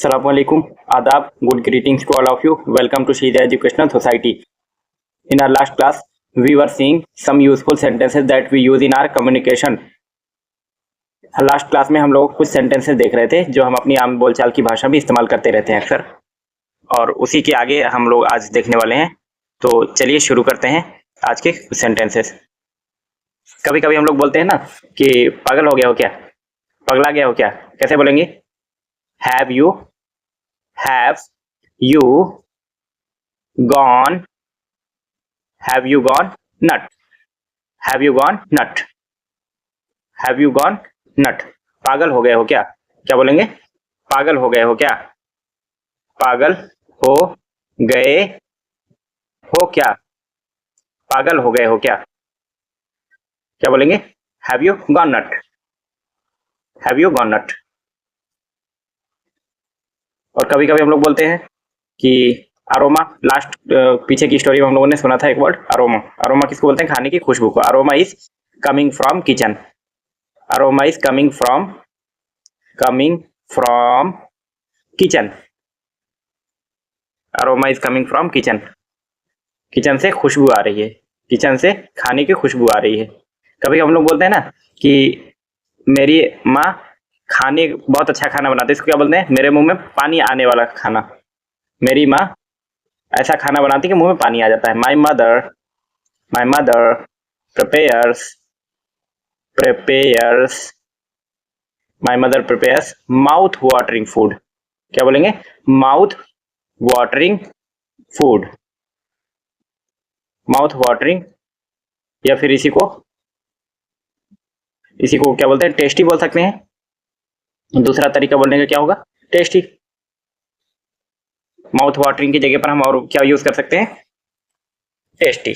Assalamualaikum, Adab, good greetings to all of you. Welcome to Shida Educational Society. In our last class, we were seeing some useful sentences that we use in our communication. Last class में हम लोग कुछ sentences देख रहे थे जो हम अपनी आम बोलचाल की भाषा में इस्तेमाल करते रहते हैं अक्सर, और उसी के आगे हम लोग आज देखने वाले हैं। तो चलिए शुरू करते हैं आज के कुछ सेंटेंसेस। कभी कभी हम लोग बोलते हैं ना कि पागल हो गया हो क्या, पगला गया हो क्या। कैसे बोलेंगे? Have you gone, have you gone nut, have you gone nut, have you gone nut. पागल हो गए हो क्या? क्या बोलेंगे? पागल हो गए हो क्या, पागल हो गए हो क्या, पागल हो गए हो क्या। क्या बोलेंगे? Have you gone nut, have you gone nut. और कभी कभी हम लोग बोलते हैं कि अरोमा, लास्ट पीछे की स्टोरी में हम लोगों ने सुना था एक वर्ड अरोमा। अरोमा किसको बोलते हैं? खाने की खुशबू को। Aroma is coming from kitchen, aroma is coming from kitchen, aroma is coming from kitchen. Kitchen से खुशबू आ रही है, किचन से खाने की खुशबू आ रही है। कभी हम लोग बोलते हैं ना कि मेरी माँ खाने बहुत अच्छा खाना बनाती है, इसको क्या बोलते हैं? मेरे मुंह में पानी आने वाला खाना। मेरी माँ ऐसा खाना बनाती है कि मुंह में पानी आ जाता है। My mother my mother prepares mouth watering food. क्या बोलेंगे? Mouth watering food, mouth watering. या फिर इसी को क्या बोलते हैं? टेस्टी बोल सकते हैं। दूसरा तरीका बोलने का क्या होगा? टेस्टी। माउथ वाटरिंग की जगह पर हम और क्या यूज कर सकते हैं? टेस्टी।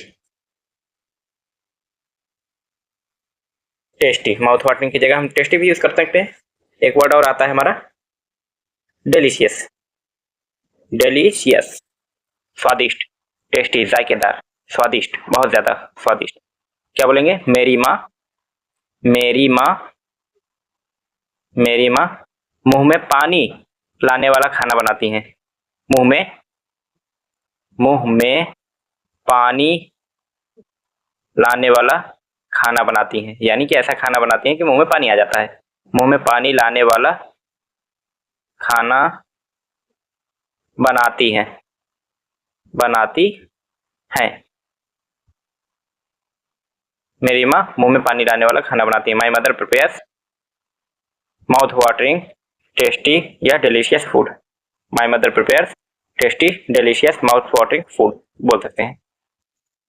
टेस्टी, माउथ वाटरिंग की जगह हम टेस्टी भी यूज कर सकते हैं। एक वर्ड और आता है हमारा डिलीशियस। डिलीशियस, स्वादिष्ट, टेस्टी, जायकेदार, स्वादिष्ट, बहुत ज्यादा स्वादिष्ट। क्या बोलेंगे? मेरी माँ मुंह में पानी लाने वाला खाना बनाती हैं। मुंह में पानी लाने वाला खाना बनाती हैं, यानी कि ऐसा खाना बनाती हैं कि मुंह में पानी आ जाता है। मुंह में पानी लाने वाला खाना बनाती हैं, मेरी माँ मुंह में पानी लाने वाला खाना बनाती है। My mother prepares mouth watering tasty या delicious food. My mother prepares tasty delicious mouth watering food बोल सकते हैं।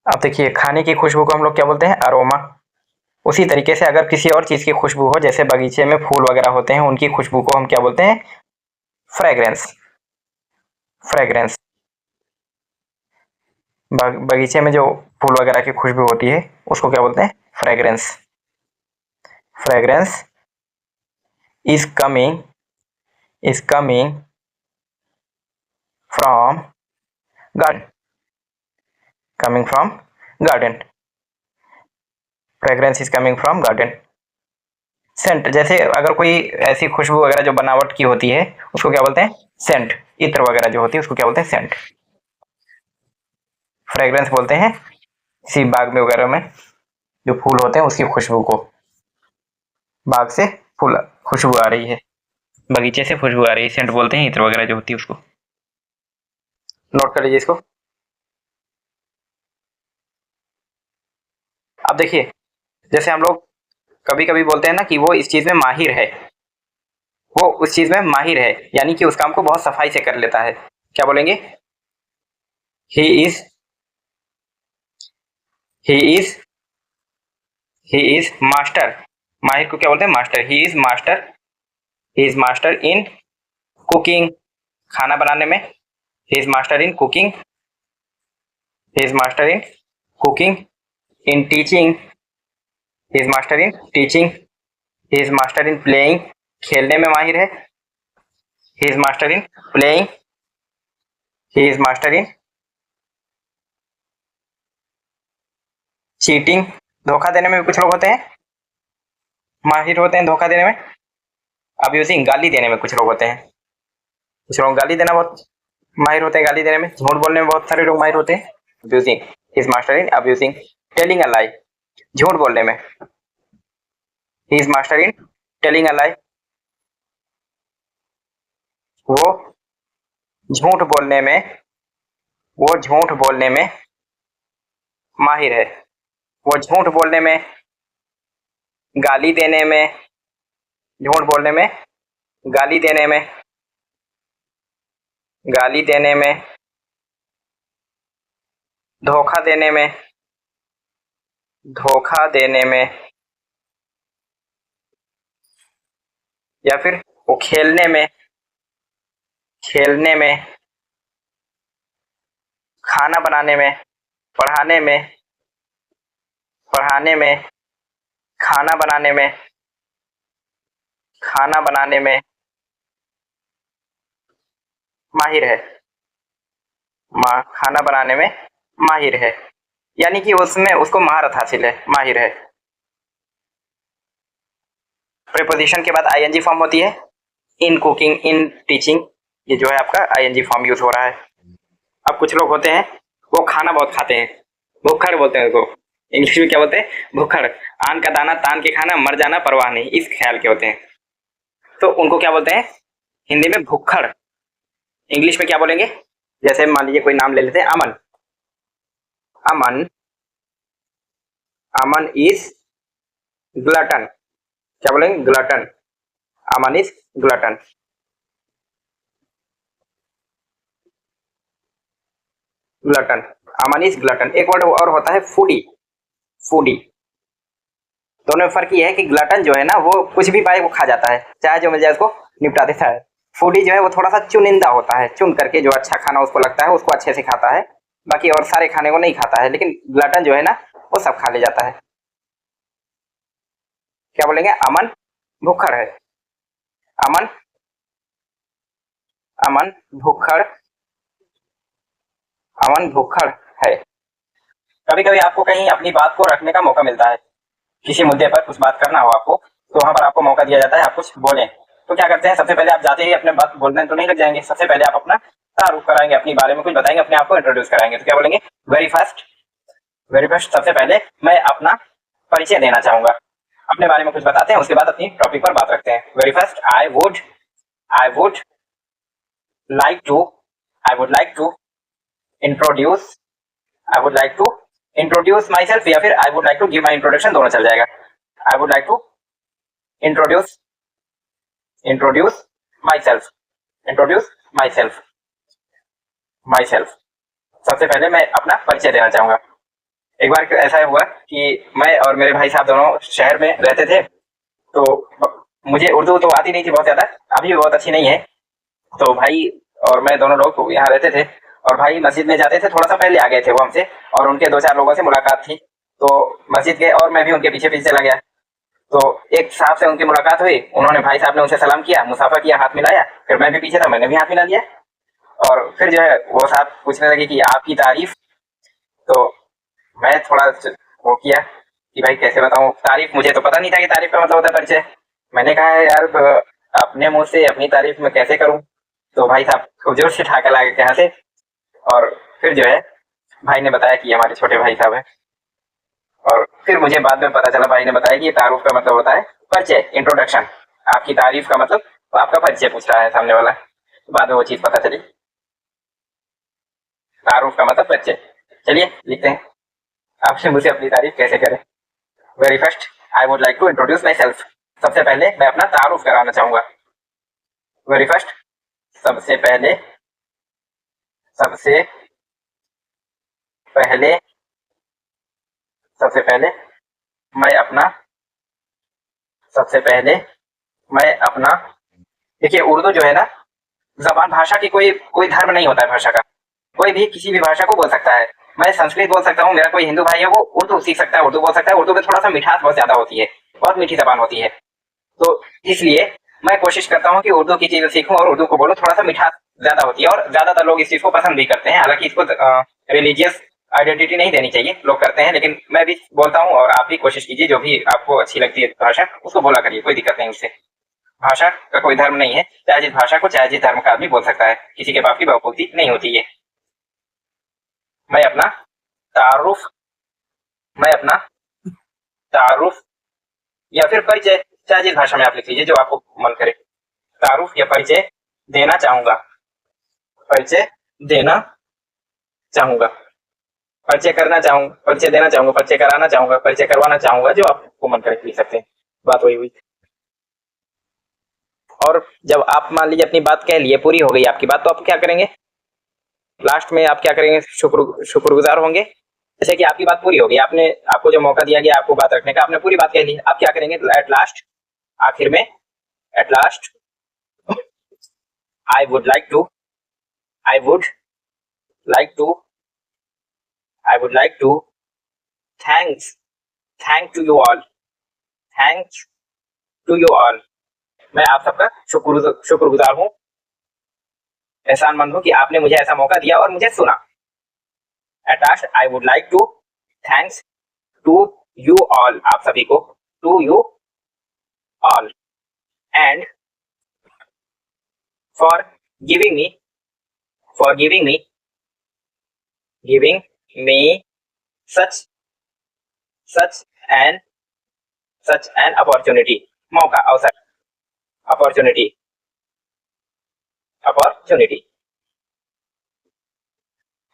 अब देखिए, खाने की खुशबू को हम लोग क्या बोलते हैं? अरोमा। उसी तरीके से अगर किसी और चीज की खुशबू हो, जैसे बगीचे में फूल वगैरह होते हैं, उनकी खुशबू को हम क्या बोलते हैं? फ्रेग्रेंस। फ्रेग्रेंस, बगीचे में जो फूल वगैरह की खुशबू होती है उसको क्या बोलते हैं? Fragrance. Fragrance is coming from garden, coming from garden. Fragrance is coming from garden. Scent, जैसे अगर कोई ऐसी खुशबू वगैरह जो बनावट की होती है उसको क्या बोलते हैं? सेंट। इत्र वगैरह जो होती है उसको क्या बोलते हैं? सेंट। फ्रेग्रेंस बोलते हैं किसी बाग में वगैरह में जो फूल होते हैं उसकी खुशबू को। बाग से फूल खुशबू आ रही है, बगीचे से खुशबू आ रही है, सेंट बोलते हैं इत्र वगैरह जो होती है उसको। नोट कर लीजिए इसको। अब देखिए, जैसे हम लोग कभी कभी बोलते हैं ना कि वो इस चीज में माहिर है, वो उस चीज में माहिर है, यानी कि उस काम को बहुत सफाई से कर लेता है। क्या बोलेंगे? ही इज मास्टर। माहिर को क्या बोलते हैं? Master. He is master in cooking, खाना बनाने में। He is master in cooking, he is master in cooking. In teaching, he is master in teaching. He is master in playing, खेलने में माहिर है। ही is master in playing. He is master in cheating, धोखा देने में भी कुछ लोग होते हैं माहिर होते हैं धोखा देने में। अब्यूजिंग, गाली देने में कुछ लोग होते हैं। कुछ लोग गाली देना बहुत माहिर होते हैं, गाली देने में, झूठ बोलने में बहुत सारे लोग माहिर होते हैं। Abusing, he is master in abusing, telling a lie, झूठ बोलने में, he is master in telling a lie, वो झूठ बोलने में, वो झूठ बोलने में माहिर है। वो झूठ बोलने में, गाली देने में, झूठ बोलने में, गाली देने में, गाली देने में, धोखा देने में, धोखा देने में, या फिर वो खेलने में, खेलने में, खाना बनाने में, पढ़ाने में, पढ़ाने में, खाना बनाने में, खाना बनाने में माहिर है। खाना बनाने में माहिर है, यानी कि उसमें उसको महारत हासिल है, माहिर है। प्रीपोजिशन के बाद आईएनजी फॉर्म होती है। इन कुकिंग, इन टीचिंग, ये जो है आपका आईएनजी फॉर्म यूज हो रहा है। अब कुछ लोग होते हैं वो खाना बहुत खाते हैं, भुक्खड़ बोलते हैं उसको, इंग्लिश में क्या बोलते हैं, भुक्खड़। आन का दाना तान के खाना, मर जाना परवाह नहीं, इस ख्याल के होते हैं, तो उनको क्या बोलते हैं हिंदी में, भुक्खड़। इंग्लिश में क्या बोलेंगे, जैसे मान लीजिए कोई नाम ले लेते हैं, अमन। अमन, अमन इज ग्लटन, क्या बोलेंगे, glutton. Aman is glutton. Glutton, Aman is glutton. एक वर्ड और होता है फूडी, फूडी। दोनों में फर्क ये है कि ग्लटन जो है ना वो कुछ भी पाए वो खा जाता है, चाहे जो मिल जाए उसको निपटा देता है। फूडी जो है वो थोड़ा सा चुनिंदा होता है, चुन करके जो अच्छा खाना उसको लगता है उसको अच्छे से खाता है, बाकी और सारे खाने को नहीं खाता है। लेकिन ग्लटन जो है ना वो सब खा ले जाता है। क्या बोलेंगे, अमन भुक्खड़ है। अमन, अमन भुक्खड़, अमन भुक्खड़ है। कभी कभी आपको कहीं अपनी बात को रखने का मौका मिलता है, किसी मुद्दे पर कुछ बात करना हो आपको, तो वहां पर आपको मौका दिया जाता है आप कुछ बोलें। तो क्या करते हैं, सबसे पहले आप जाते ही अपने बात बोलने तो नहीं लग जाएंगे, सबसे पहले आप अपना तारुफ कराएंगे, अपने बारे में कुछ बताएंगे, अपने आप को इंट्रोड्यूस कराएंगे। तो क्या बोलेंगे, वेरी फर्स्ट, वेरी फर्स्ट, सबसे पहले मैं अपना परिचय देना चाहूंगा, अपने बारे में कुछ बताते हैं, उसके बाद अपनी टॉपिक पर बात रखते हैं। Very first, I would like to, I would like to introduce, I would like to introduce myself, या फिर I would like to give my introduction, दोनों चल जाएगा। I would like to introduce, introduce myself, introduce myself, myself. सबसे पहले मैं अपना परिचय देना चाहूंगा। एक बार ऐसा हुआ कि मैं और मेरे भाई साहब दोनों शहर में रहते थे, तो मुझे उर्दू तो आती नहीं थी बहुत ज्यादा, अभी भी बहुत अच्छी नहीं है। तो भाई और मैं दोनों लोग यहाँ रहते थे, और भाई मस्जिद में जाते थे, थोड़ा सा पहले आ गए थे वो हमसे, और उनके दो चार लोगों से मुलाकात थी, तो मस्जिद गए और मैं भी उनके पीछे पीछे चला गया। तो एक साहब से उनकी मुलाकात हुई, उन्होंने, भाई साहब ने उनसे सलाम किया, मुसाफा किया, हाथ मिलाया, फिर मैं भी पीछे था, मैंने भी हाथ मिला दिया। और फिर जो है वो साहब पूछने लगे कि आपकी तारीफ, तो मैं थोड़ा वो किया कि भाई कैसे बताऊं तारीफ, मुझे तो पता नहीं था कि तारीफ का मतलब होता है परिचय। मैंने कहा यार अपने मुंह से अपनी तारीफ में कैसे करूं, तो भाई साहब खूब जोर से ठाका लगा के हंसे, और फिर जो है भाई ने बताया कि हमारे छोटे भाई साहब है। और फिर मुझे बाद में पता चला, भाई ने बताया कि तारुफ का मतलब होता है परिचय, इंट्रोडक्शन। आपकी तारीफ का मतलब तो आपका परिचय पूछ रहा है सामने वाला, बाद में वो चीज पता चली, तारुफ का मतलब परिचय। चलिए लिखते हैं, आपसे मुझे अपनी तारीफ कैसे करें। Very first, I would like to introduce myself, सबसे पहले मैं अपना तारुफ कराना चाहूंगा। वेरी फर्स्ट, सबसे पहले, सबसे पहले, सबसे पहले मैं अपना, सबसे पहले मैं अपना, देखिए उर्दू जो है ना, जबान भाषा की कोई कोई धर्म नहीं होता है भाषा का, कोई भी किसी भी भाषा को बोल सकता है। मैं संस्कृत बोल सकता हूँ, मेरा कोई हिंदू भाई है वो उर्दू सीख सकता है, उर्दू बोल सकता है। उर्दू में थोड़ा सा मिठास बहुत ज्यादा होती है, बहुत मीठी जबान होती है, तो इसलिए मैं कोशिश करता हूँ कि उर्दू की चीजें सीखूं और उर्दू को बोलो, थोड़ा सा मिठास ज्यादा होती है, और ज्यादातर लोग इस चीज को पसंद भी करते हैं। हालांकि इसको रिलीजियस आइडेंटिटी नहीं देनी चाहिए, लोग करते हैं, लेकिन मैं भी बोलता हूँ, और आप भी कोशिश कीजिए, जो भी आपको अच्छी लगती है भाषा उसको बोला करिए, कोई दिक्कत नहीं उससे। भाषा का कोई धर्म नहीं है, चाहे जिस भाषा को चाहे जिस धर्म का आदमी बोल सकता है, किसी के बाप की बहुपूर्ति नहीं होती है। मैं अपना तारुफ मैं अपना तारुफ या फिर परिचय, चाहे जिस भाषा में आप लिख लीजिए जो आपको मन करे, तारुफ या परिचय देना चाहूंगा, परिचय देना चाहूंगा, परिचय करना चाहूंगा, परिचय देना चाहूंगा, परिचय कराना चाहूंगा, परिचय करवाना चाहूंगा, जो आपको मन करे लिख सकते हैं। बात वही हुई। और जब आप मान लीजिए अपनी बात कह लिए, पूरी हो गई आपकी बात, तो आप क्या करेंगे? लास्ट में आप क्या करेंगे? शुक्रगुजार होंगे। जैसे कि आपकी बात पूरी हो गई, आपको जो मौका दिया गया आपको बात रखने का, आपने पूरी बात कह ली, आप क्या करेंगे? एट लास्ट, आखिर में, at last, I would like to I would like to I would like to thank to you all, thanks to you all. मैं आप सबका शुक्रगुजार हूं, एहसानमंद हूं कि आपने मुझे ऐसा मौका दिया और मुझे सुना। At last I would like to thanks to you all, आप सभी को, to you all, and for giving me giving me such an opportunity, मौका, अवसर, opportunity,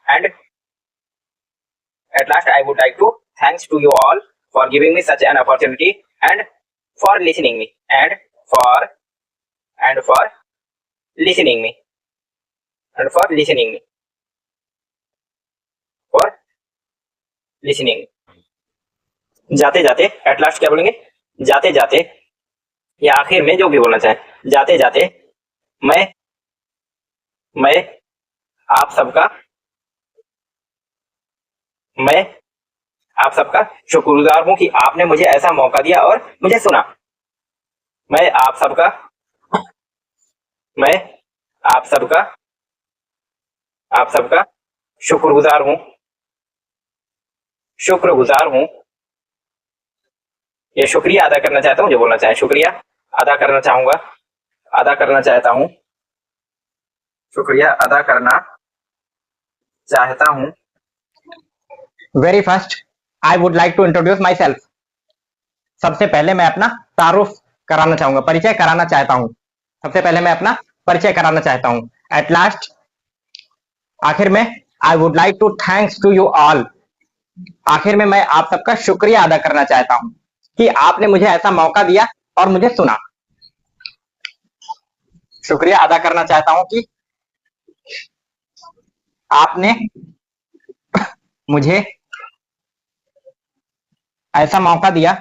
and at last I would like to thanks to you all for giving me such an opportunity and for listening me for listening me for listening। जाते जाते, at last क्या बोलेंगे? जाते जाते या आखिर में, जो भी बोलना चाहे, जाते जाते मैं आप सबका मैं आप सबका शुक्रगुजार हूं कि आपने मुझे ऐसा मौका दिया और मुझे सुना। मैं आप सबका शुक्रगुजार हूं। ये शुक्रिया अदा करना चाहता हूं, जो बोलना चाहे, शुक्रिया अदा करना चाहूंगा, अदा करना चाहता हूं, शुक्रिया अदा करना चाहता हूं। Very first I would like to introduce myself. सबसे पहले मैं अपना तारुफ कराना चाहूंगा, परिचय कराना चाहता हूं। सबसे पहले मैं अपना परिचय कराना चाहता हूं। एट लास्ट, आखिर में, I would like to thanks to you all, आखिर में मैं आप सबका शुक्रिया अदा करना चाहता हूं कि आपने मुझे ऐसा मौका दिया और मुझे सुना। शुक्रिया अदा करना चाहता हूं कि आपने मुझे ऐसा मौका दिया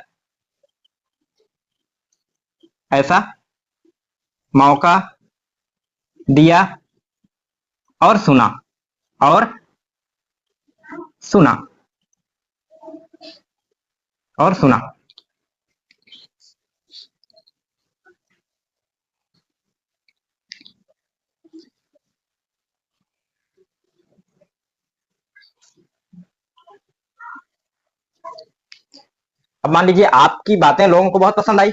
और सुना अब मान लीजिए आपकी बातें लोगों को बहुत पसंद आई,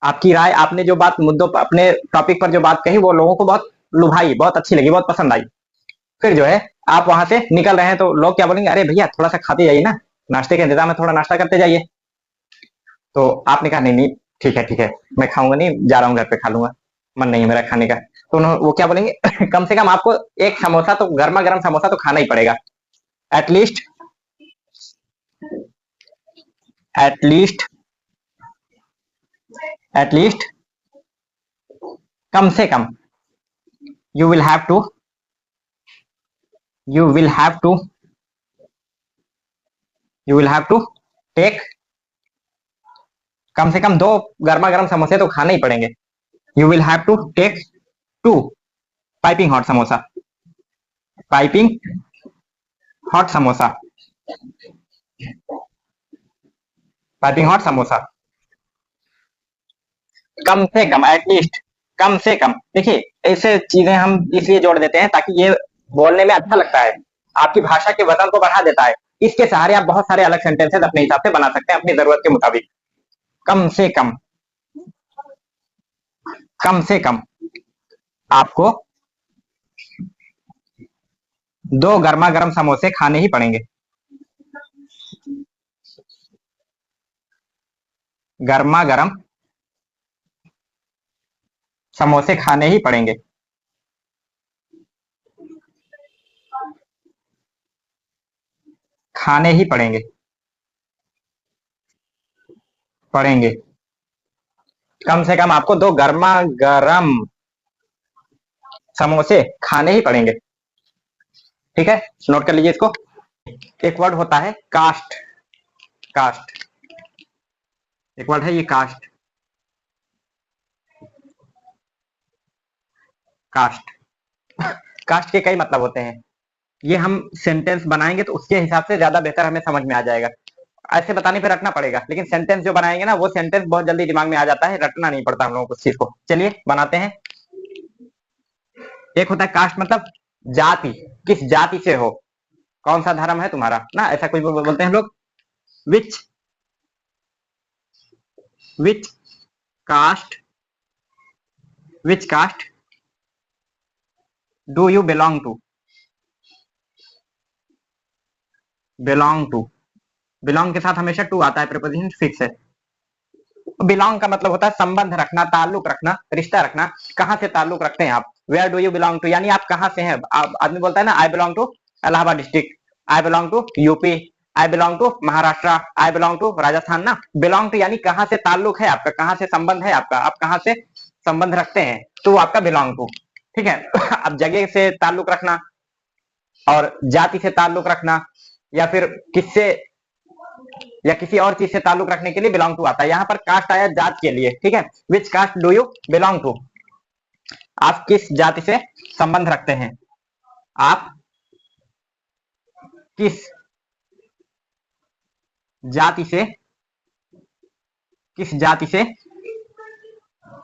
आपकी राय, आपने जो बात मुद्दों पर, अपने टॉपिक पर जो बात कही, वो लोगों को बहुत लुभाई, बहुत अच्छी लगी, बहुत पसंद आई। फिर जो है आप वहां से निकल रहे हैं तो लोग क्या बोलेंगे? अरे भैया थोड़ा सा खाते जाइए ना, नाश्ते के इंतजाम में, थोड़ा नाश्ता करते जाइए। तो आपने कहा नहीं, ठीक है, मैं खाऊंगा नहीं, जा रहा हूँ घर पे खा लूंगा, मन नहीं है मेरा खाने का। तो वो क्या बोलेंगे? कम से कम आपको एक समोसा तो, गर्मा गर्म समोसा तो खाना ही पड़ेगा। एटलीस्ट कम से कम you will have to take, कम से कम 2 गर्मा गर्म समोसे तो खाने ही पड़ेंगे। You will have to take 2 piping hot samosa, कम से कम, एटलीस्ट, कम से कम। देखिए ऐसे चीजें हम इसलिए जोड़ देते हैं ताकि ये बोलने में अच्छा लगता है, आपकी भाषा के वजन को बढ़ा देता है। इसके सहारे आप बहुत सारे अलग सेंटेंसेस अपने हिसाब से बना सकते हैं, अपनी जरूरत के मुताबिक। कम से कम कम से कम आपको 2 गर्मा गर्म समोसे खाने ही पड़ेंगे। गर्मा गर्म समोसे खाने ही पड़ेंगे। खाने ही पड़ेंगे। पड़ेंगे। कम से कम आपको 2 गर्मा गर्म समोसे खाने ही पड़ेंगे। ठीक है, नोट कर लीजिए इसको। एक वर्ड होता है कास्ट। कास्ट एक वर्ड है ये, कास्ट। कास्ट कास्ट के कई मतलब होते हैं। ये हम सेंटेंस बनाएंगे तो उसके हिसाब से ज्यादा बेहतर हमें समझ में आ जाएगा। ऐसे बताने पे रटना पड़ेगा, लेकिन सेंटेंस जो बनाएंगे ना वो सेंटेंस बहुत जल्दी दिमाग में आ जाता है, रटना नहीं पड़ता हम लोगों को उस चीज को। चलिए बनाते हैं। एक होता है कास्ट, मतलब जाति, किस जाति से हो, कौन सा धर्म है तुम्हारा ना, ऐसा कोई बोलते हैं हम लोग। Which which caste, which caste do you belong to. Belong to, belong के साथ हमेशा टू आता है, प्रीपोजिशन फिक्स है। बिलोंग का मतलब होता है संबंध रखना, ताल्लुक रखना, रिश्ता रखना। कहाँ से ताल्लुक रखते हैं आप, where do you belong to, यानी आप कहाँ से हैं। आदमी बोलता है ना, I belong to Allahabad district, I belong to UP, I belong to Maharashtra, I belong to Rajasthan ना। बिलोंग टू यानी कहाँ से ताल्लुक है आपका, कहाँ से संबंध है आपका, आप कहाँ से संबंध रखते हैं, तो आपका बिलोंग टू। ठीक है अब जगह से ताल्लुक रखना और जाति से ताल्लुक रखना या फिर किससे या किसी और चीज से ताल्लुक रखने के लिए बिलोंग टू आता है। यहाँ पर कास्ट आया जात के लिए। ठीक है, which caste do you belong to, आप किस जाति से संबंध रखते हैं, आप किस जाति से, किस जाति से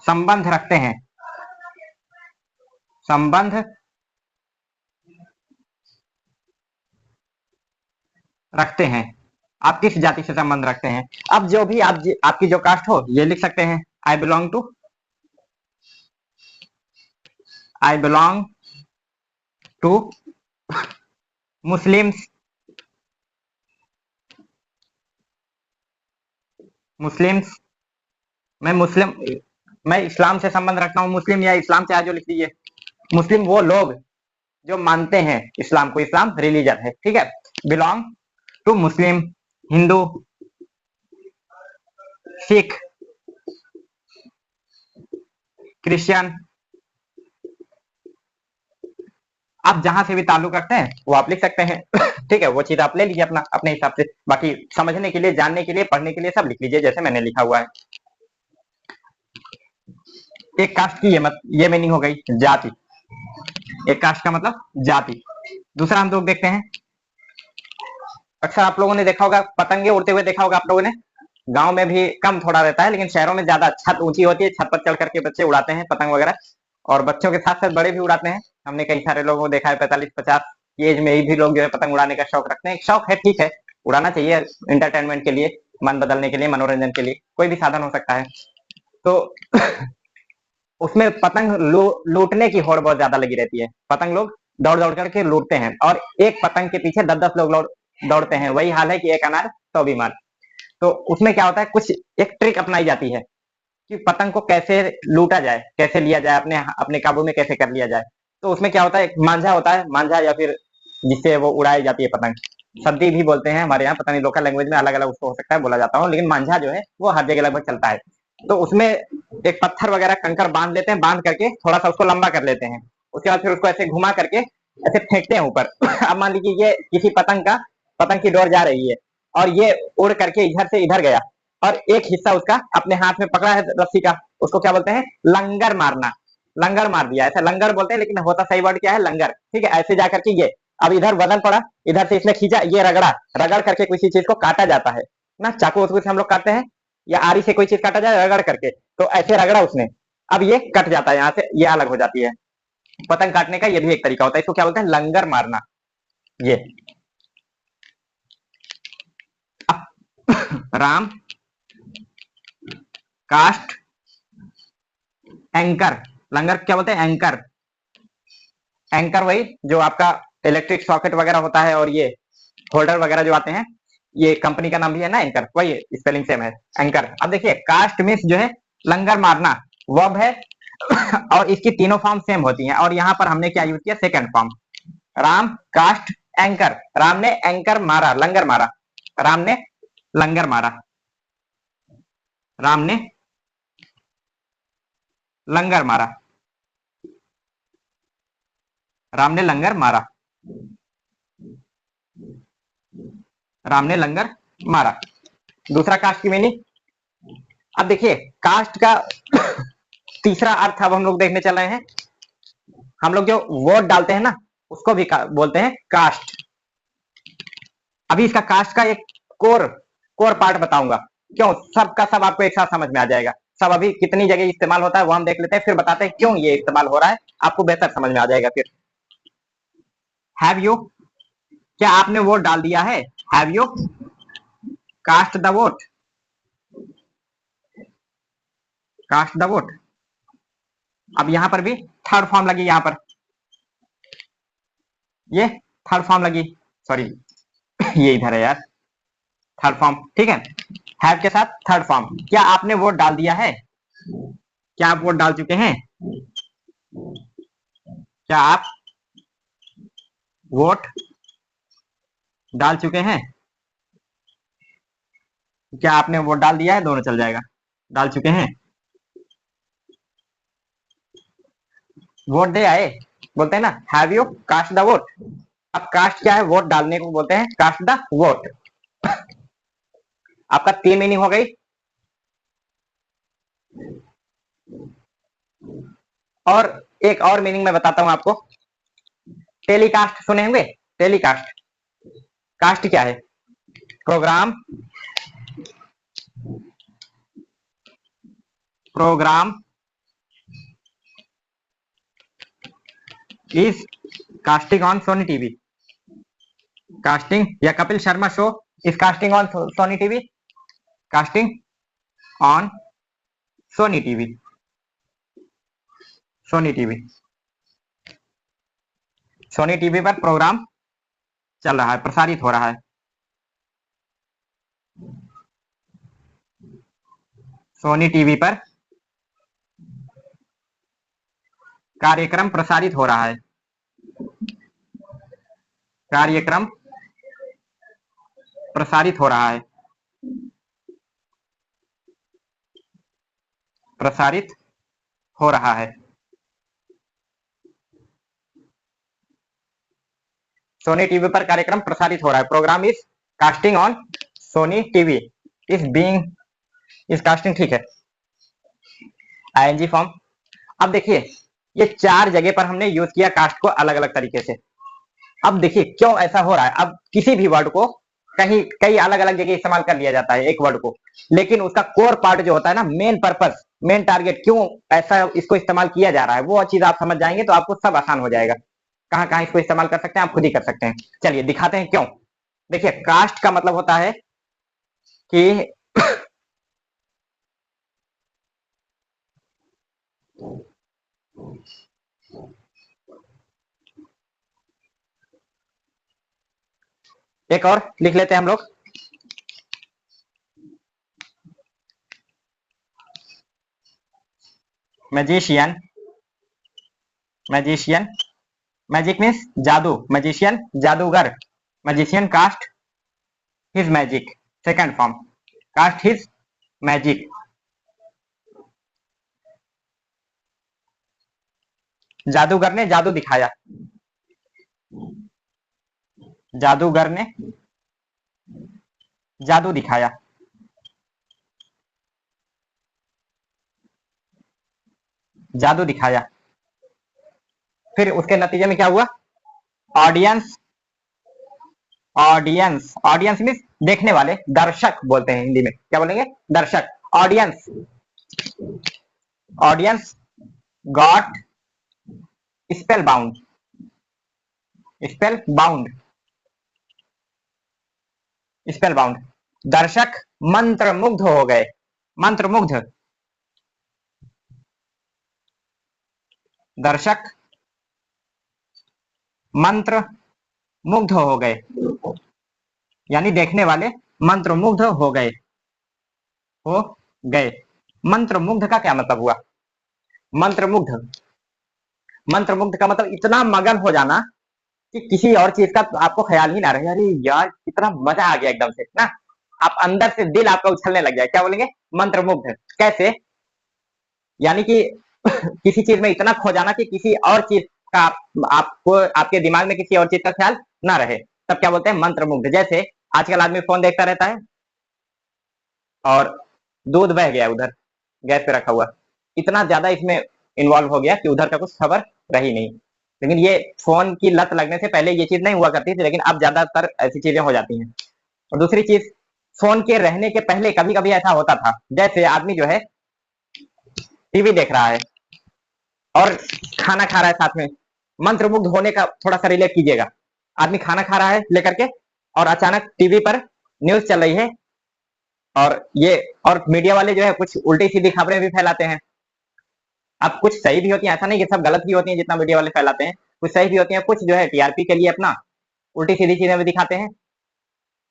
संबंध रखते हैं, संबंध रखते हैं, आप किस जाति से संबंध रखते हैं। अब जो भी आपकी जो कास्ट हो ये लिख सकते हैं, I belong to, I belong to Muslims, Muslims, मैं मुस्लिम, मैं इस्लाम से संबंध रखता हूँ। मुस्लिम या इस्लाम चाहे जो लिख दीजिए। मुस्लिम वो लोग जो मानते हैं इस्लाम को, इस्लाम रिलीजन है। ठीक है, belong to Muslim, Hindu, Sikh, Christian. आप जहां से भी ताल्लुक रखते हैं वो आप लिख सकते हैं ठीक है, वो चीज आप ले लीजिए अपना अपने हिसाब से। बाकी समझने के लिए, जानने के लिए, पढ़ने के लिए सब लिख लीजिए जैसे मैंने लिखा हुआ है। एक कास्ट की ये मीनिंग हो गई जाति। एक कास्ट का मतलब जाति। दूसरा हम लोग देखते हैं, अक्सर आप लोगों ने देखा होगा पतंगे उड़ते हुए देखा होगा आप लोगों ने। गांव में भी कम थोड़ा रहता है, लेकिन शहरों में ज्यादा। छत ऊंची होती है, छत पर चढ़ करके बच्चे उड़ाते हैं पतंग वगैरह, और बच्चों के साथ साथ बड़े भी उड़ाते हैं। हमने कई सारे लोगों को देखा है, 45-50 की एज में ही भी लोग जो है पतंग उड़ाने का शौक रखते हैं। शौक है, ठीक है, उड़ाना चाहिए इंटरटेनमेंट के लिए, मन बदलने के लिए, मनोरंजन के लिए, कोई भी साधन हो सकता है। तो उसमें पतंग लूटने की होड़ बहुत ज्यादा लगी रहती है। पतंग लोग दौड़ दौड़ करके लूटते हैं, और एक पतंग के पीछे 10-10 लोग दौड़ते हैं। वही हाल है कि एक अनार 100 बीमार। तो उसमें क्या होता है, कुछ एक ट्रिक अपनाई जाती है कि पतंग को कैसे लूटा जाए, कैसे लिया जाए, अपने अपने काबू में कैसे कर लिया जाए। तो उसमें क्या होता है, एक मांझा होता है, मांझा या फिर जिससे वो उड़ाई जाती है पतंग, सद्दी भी बोलते हैं हमारे यहाँ, पता नहीं लोकल लैंग्वेज में अलग अलग उसको हो सकता है बोला जाता हो, लेकिन मांझा जो है वो हर जगह लगभग चलता है। तो उसमें एक पत्थर वगैरह कंकर बांध लेते हैं, बांध करके थोड़ा सा उसको लंबा कर लेते हैं। उसके बाद फिर उसको ऐसे घुमा करके ऐसे फेंकते हैं ऊपर अब मान लीजिए ये किसी पतंग की डोर जा रही है, और ये उड़ करके इधर से इधर गया, और एक हिस्सा उसका अपने हाथ में पकड़ा है रस्सी का, उसको क्या बोलते हैं, लंगर मारना। लंगर मार दिया, ऐसा लंगर बोलते हैं, लेकिन होता सही वर्ड क्या है, लंगर। ठीक है, ऐसे जाकर के ये अब इधर वजन पड़ा, इधर से इसने खींचा, ये रगड़ा, रगड़ करके किसी चीज को काटा जाता है ना। चाकू वाकू से हम लोग काटते हैं, या आरी से कोई चीज काटा जाए रगड़ करके, तो ऐसे रगड़ा उसने, अब ये कट जाता है यहाँ से, ये अलग हो जाती है। पतंग काटने का ये भी एक तरीका होता है, इसको क्या बोलते हैं, लंगर मारना। ये राम कास्ट एंकर, लंगर क्या बोलते हैं, एंकर। एंकर वही जो आपका इलेक्ट्रिक सॉकेट वगैरह होता है, और ये होल्डर वगैरह जो आते हैं, ये कंपनी का नाम भी है ना एंकर, वही स्पेलिंग सेम है, एंकर। अब देखिए कास्ट मीन्स जो है लंगर मारना, वर्ब है और इसकी तीनों फॉर्म सेम होती हैं, और यहाँ पर हमने क्या यूज किया, second form. Ram cast anchor, Ram ने एंकर मारा, लंगर मारा, राम ने लंगर मारा, राम ने लंगर मारा, राम ने लंगर मारा, राम ने लंगर मारा। दूसरा कास्ट की मीनिंग, अब देखिए कास्ट का तीसरा अर्थ अब हम लोग देखने चल रहे हैं। हम लोग जो वोट डालते हैं ना, उसको भी बोलते हैं कास्ट। अभी इसका कास्ट का एक कोर कोर पार्ट बताऊंगा, क्यों सबका सब आपको एक साथ समझ में आ जाएगा। सब अभी कितनी जगह इस्तेमाल होता है वो हम देख लेते हैं, फिर बताते हैं क्यों ये इस्तेमाल हो रहा है, आपको बेहतर समझ में आ जाएगा फिर। हैव यू, क्या आपने वोट डाल दिया है, have you cast the vote, cast the vote. अब यहां पर भी थर्ड फॉर्म लगी, यहां पर ये थर्ड फॉर्म लगी, सॉरी ये इधर है यार, थर्ड फॉर्म, ठीक है। हैव के साथ थर्ड फॉर्म, क्या आपने वोट डाल दिया है, क्या आप वोट डाल चुके हैं, क्या आप वोट डाल चुके हैं, क्या आपने वोट डाल दिया है, दोनों चल जाएगा, डाल चुके हैं। वोट दे आए, बोलते हैं ना have you cast the vote. अब कास्ट क्या है, वोट डालने को बोलते हैं कास्ट द वोट। आपका तीन मीनिंग हो गई। और एक और मीनिंग मैं बताता हूं आपको, टेलीकास्ट सुने होंगे, टेलीकास्ट, कास्ट क्या है, program, program is casting on Sony TV, casting, या Kapil Sharma show is casting on Sony TV, casting on Sony TV, Sony TV, Sony TV पर प्रोग्राम चल रहा है, प्रसारित हो रहा है, सोनी टीवी पर कार्यक्रम प्रसारित हो रहा है, कार्यक्रम प्रसारित हो रहा है, प्रसारित हो रहा है। सोनी टीवी पर कार्यक्रम प्रसारित हो रहा है, program is casting on Sony TV, is being, is casting, ठीक है, आईएनजी फॉर्म। अब देखिए ये चार जगह पर हमने यूज किया कास्ट को अलग अलग तरीके से। अब देखिए क्यों ऐसा हो रहा है, अब किसी भी वर्ड को कहीं कई अलग अलग जगह इस्तेमाल कर लिया जाता है एक वर्ड को, लेकिन उसका कोर पार्ट जो होता है ना, मेन पर्पस, मेन टारगेट, क्यों ऐसा इसको इस्तेमाल किया जा रहा है, वो चीज आप समझ जाएंगे तो आपको सब आसान हो जाएगा। कहां कहां इसको इस्तेमाल कर सकते हैं आप खुद ही कर सकते हैं। चलिए दिखाते हैं क्यों। देखिए कास्ट का मतलब होता है कि एक और लिख लेते हैं हम लोग, मैजिशियन, मैजिशियन, मैजिक मीन्स जादू, मैजिशियन जादूगर, magician cast his magic, second form cast his magic, जादूगर ने जादू दिखाया, जादूगर ने जादू दिखाया, जादू दिखाया। फिर उसके नतीजे में क्या हुआ, ऑडियंस, ऑडियंस, ऑडियंस मीन्स देखने वाले, दर्शक बोलते हैं हिंदी में, क्या बोलेंगे, दर्शक, audience, audience got spell bound, spell bound, spell bound, दर्शक मंत्र मुग्ध हो गए, मंत्र मुग्ध, दर्शक मंत्र मुग्ध हो गए, यानी देखने वाले मंत्र मुग्ध हो गए, हो गए। मंत्र मुग्ध का क्या मतलब हुआ? मंत्र मुग्ध, मंत्र मुग्ध का मतलब इतना मगन हो जाना कि किसी और चीज का आपको ख्याल ही ना रहे। अरे यार कितना मजा आ गया एकदम से ना, आप अंदर से दिल आपका उछलने लग जाए। क्या बोलेंगे? मंत्र मुग्ध। कैसे? यानी कि किसी चीज में इतना खो जाना कि किसी और चीज का आपको आपके दिमाग में किसी और चीज का ख्याल ना रहे, तब क्या बोलते हैं? मंत्र मुग्ध। जैसे आजकल आदमी फोन देखता रहता है और दूध बह गया उधर गैस पे रखा हुआ, इतना ज्यादा इसमें इन्वॉल्व हो गया कि उधर का कुछ खबर रही नहीं। लेकिन ये फोन की लत लगने से पहले ये चीज नहीं हुआ करती थी, लेकिन अब ज्यादातर ऐसी चीजें हो जाती हैं। और दूसरी चीज, फोन के रहने के पहले कभी कभी ऐसा होता था, जैसे आदमी जो है टीवी देख रहा है और खाना खा रहा है साथ में, मंत्रमुग्ध होने का थोड़ा सा रिलेट कीजिएगा। आदमी खाना खा रहा है लेकर के और अचानक टीवी पर न्यूज चल रही है और ये और मीडिया वाले जो है कुछ उल्टी सीधी खबरें भी फैलाते हैं। अब कुछ सही भी होती है, ऐसा नहीं कि सब गलत भी होती है जितना मीडिया वाले फैलाते हैं, कुछ सही भी होती है, कुछ जो है टीआरपी के लिए अपना उल्टी सीधी चीजें भी दिखाते हैं।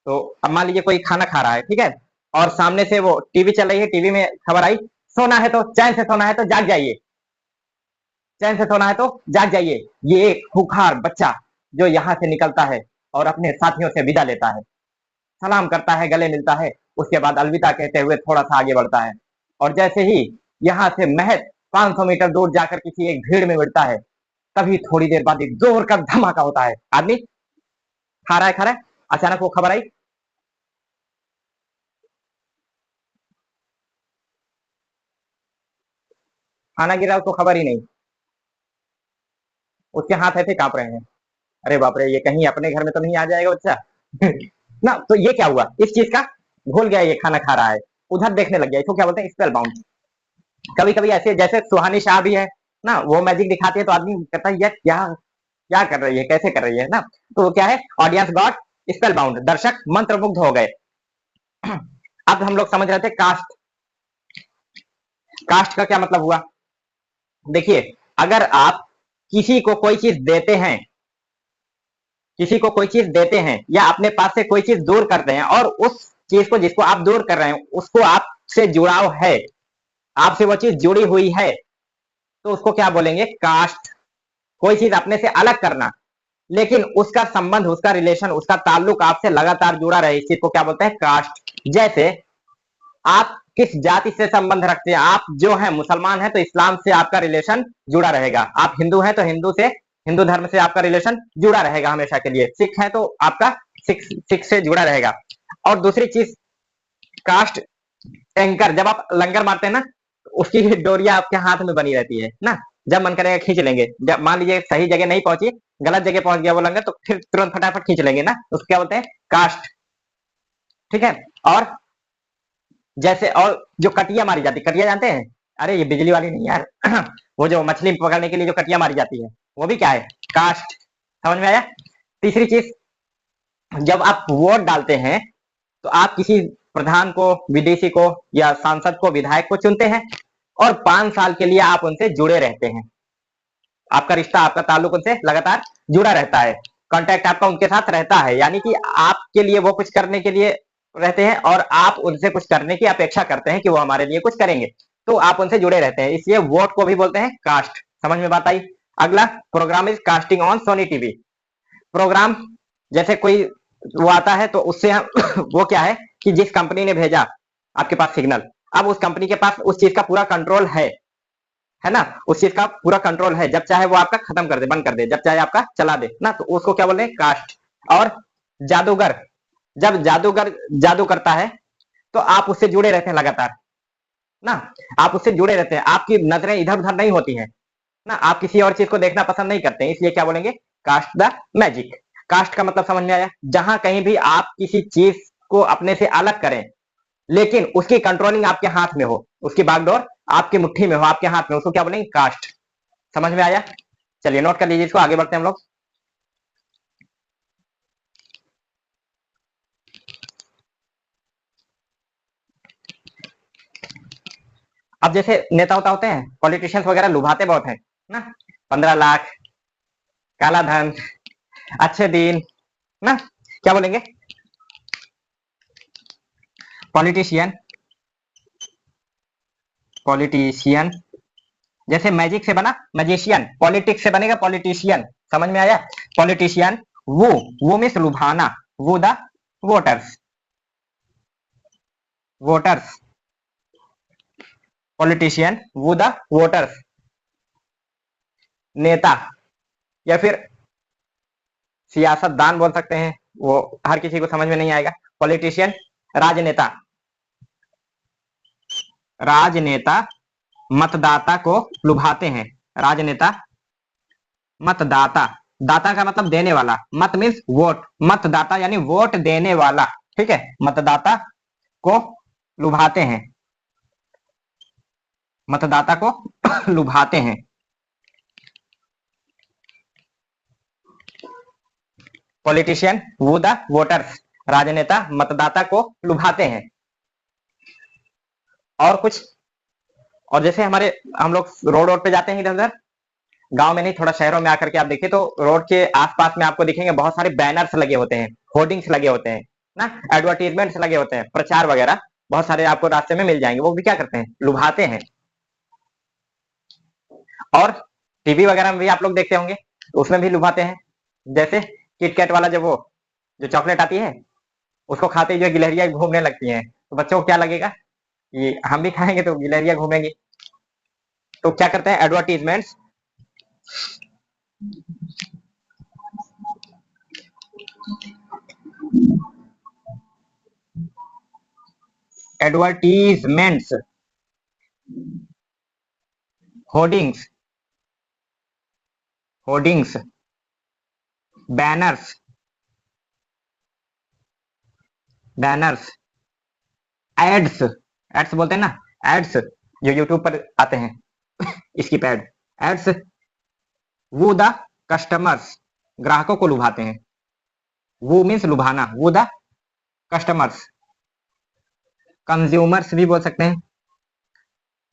तो अब मान लीजिए कोई खाना खा रहा है, ठीक है, और सामने से वो टीवी चल रही है, टीवी में खबर आई, सोना है तो चैन से सोना है तो जाग जाइए, चैन से सोना है तो जाग जाइए, ये एक खूंखार बच्चा जो यहाँ से निकलता है और अपने साथियों से विदा लेता है, सलाम करता है, गले मिलता है, उसके बाद अलविदा कहते हुए थोड़ा सा आगे बढ़ता है और जैसे ही यहाँ से महज 500 मीटर दूर जाकर किसी एक भीड़ में मिलता है, तभी थोड़ी देर बाद एक जोर का धमाका होता है। आदमी खा रहा है, अचानक वो खबर आई, खाना गिरा, उसको खबर ही नहीं, उसके हाथ ऐसे कांप रहे हैं, अरे बाप रे ये कहीं अपने घर में तो नहीं आ जाएगा बच्चा। ना तो ये क्या हुआ, इस चीज का भूल गया, ये खाना खा रहा है, उधर देखने लग गया, इसको क्या बोलते हैं? Spell bound. कभी कभी ऐसे जैसे सुहानी शाह भी है ना, वो मैजिक दिखाती है तो आदमी कहता है यार क्या क्या कर रही है, कैसे कर रही है ना, तो क्या है? ऑडियंस गॉट स्पेल बाउंड, दर्शक मंत्रमुग्ध हो गए। अब हम लोग समझ रहे थे कास्ट, कास्ट का क्या मतलब हुआ? देखिए, अगर आप किसी को कोई चीज देते हैं, किसी को कोई चीज देते हैं या अपने पास से कोई चीज दूर करते हैं और उस चीज को जिसको आप दूर कर रहे हैं उसको आपसे जुड़ाव है, आपसे वो चीज जुड़ी हुई है, तो उसको क्या बोलेंगे? कास्ट। कोई चीज अपने से अलग करना लेकिन उसका संबंध, उसका रिलेशन, उसका ताल्लुक आपसे लगातार जुड़ा रहे, इस चीज को क्या बोलते हैं? कास्ट। जैसे आप किस जाति से संबंध रखते हैं, आप जो है मुसलमान है तो इस्लाम से आपका रिलेशन जुड़ा रहेगा, आप हिंदू हैं तो हिंदू से, हिंदू धर्म से आपका रिलेशन जुड़ा रहेगा हमेशा के लिए, सिख है तो आपका सिख से जुड़ा रहेगा। और दूसरी चीज, कास्ट एंकर, जब आप लंगर मारते हैं ना, उसकी डोरिया आपके हाथ में बनी रहती है ना, जब मन करेगा खींच लेंगे, जब मान लीजिए सही जगह नहीं पहुंची, गलत जगह पहुंच गया वो लंगर, तो फिर तुरंत फटाफट खींच लेंगे ना, उसको क्या बोलते हैं? कास्ट। ठीक है। और जैसे और जो कटिया मारी जाती, कटिया जानते हैं? अरे ये बिजली वाली नहीं यार, वो जो मछली पकड़ने के लिए जो कटिया मारी जाती है, वो भी क्या है? कास्ट। समझ में आया? तीसरी चीज, जब आप वोट डालते हैं तो आप किसी प्रधान को, विदेशी को या सांसद को, विधायक को चुनते हैं और 5 साल के लिए आप उनसे जुड़े रहते हैं, आपका रिश्ता, आपका ताल्लुक उनसे लगातार जुड़ा रहता है, कांटेक्ट आपका उनके साथ रहता है, यानी कि आपके लिए वो कुछ करने के लिए रहते हैं और आप उनसे कुछ करने की अपेक्षा करते हैं कि वो हमारे लिए कुछ करेंगे, तो आप उनसे जुड़े रहते हैं, इसलिए वोट को भी बोलते हैं कास्ट। समझ में बात आई? अगला program is casting on Sony TV. Program जैसे कोई वो आता है तो उससे हम वो क्या है कि जिस कंपनी ने भेजा आपके पास सिग्नल, अब उस कंपनी के पास उस चीज का पूरा कंट्रोल है ना, उस चीज का पूरा कंट्रोल है, जब चाहे वो आपका खत्म कर दे, बंद कर दे, जब चाहे आपका चला दे ना, तो उसको क्या बोलते हैं? कास्ट। और जादूगर, जब जादूगर जादू करता है तो आप उससे जुड़े रहते हैं लगातार ना, आप उससे जुड़े रहते हैं, आपकी नजरें इधर उधर नहीं होती हैं ना, आप किसी और चीज को देखना पसंद नहीं करते हैं, इसलिए क्या बोलेंगे? Cast the magic. कास्ट का मतलब समझ में आया? जहां कहीं भी आप किसी चीज को अपने से अलग करें लेकिन उसकी कंट्रोलिंग आपके हाथ में हो, उसकी बागडोर आपकी मुट्ठी में हो, आपके हाथ में, उसको क्या बोलेंगे? कास्ट। समझ में आया? चलिए नोट कर लीजिए इसको, आगे बढ़ते हैं हम लोग। अब जैसे नेता होता होते हैं, पॉलिटिशियंस वगैरह लुभाते बहुत हैं ना, 15 लाख, काला धन, अच्छे दिन ना, क्या बोलेंगे? Politician, politician. जैसे मैजिक से बना मैजिशियन, पॉलिटिक्स से बनेगा पॉलिटिशियन। समझ में आया? पॉलिटिशियन। वो मीन्स लुभाना, वो द वोटर्स, वोटर्स। पॉलिटिशियन वो द वोटर्स। नेता या फिर सियासतदान बोल सकते हैं, वो हर किसी को समझ में नहीं आएगा। पॉलिटिशियन। राजनेता, राजनेता मतदाता को लुभाते हैं। राजनेता मतदाता, दाता का मतलब देने वाला, मत मीन्स वोट, मतदाता यानी वोट देने वाला, ठीक है, मतदाता को लुभाते हैं, मतदाता को लुभाते हैं। पॉलिटिशियन वो द वोटर्स, राजनेता मतदाता को लुभाते हैं। और कुछ? और जैसे हम लोग रोड पे जाते हैं इधर उधर, गांव में नहीं, थोड़ा शहरों में आकर के आप देखिए तो रोड के आसपास में आपको दिखेंगे बहुत सारे बैनर्स लगे होते हैं, होर्डिंग्स लगे होते हैं ना, एडवर्टीजमेंट्स लगे होते हैं, प्रचार वगैरह बहुत सारे आपको रास्ते में मिल जाएंगे। वो भी क्या करते हैं? लुभाते हैं। और टीवी वगैरह में भी आप लोग देखते होंगे, उसमें भी लुभाते हैं। जैसे किटकैट वाला जो चॉकलेट आती है, उसको खाते ही जो गिलहरियां घूमने लगती हैं, तो बच्चों को क्या लगेगा? ये हम भी खाएंगे तो गिलहरियां घूमेंगी। तो क्या करते हैं? Advertisements, advertisements, hoardings, hoardings, banners, banners, ads, ads बोलते हैं ना, एड्स जो यूट्यूब पर आते हैं इसकी पैड, एड्स। वो द कस्टमर्स, ग्राहकों को लुभाते हैं। वो मीन्स लुभाना, वो द कस्टमर्स। कंज्यूमर्स भी बोल सकते हैं।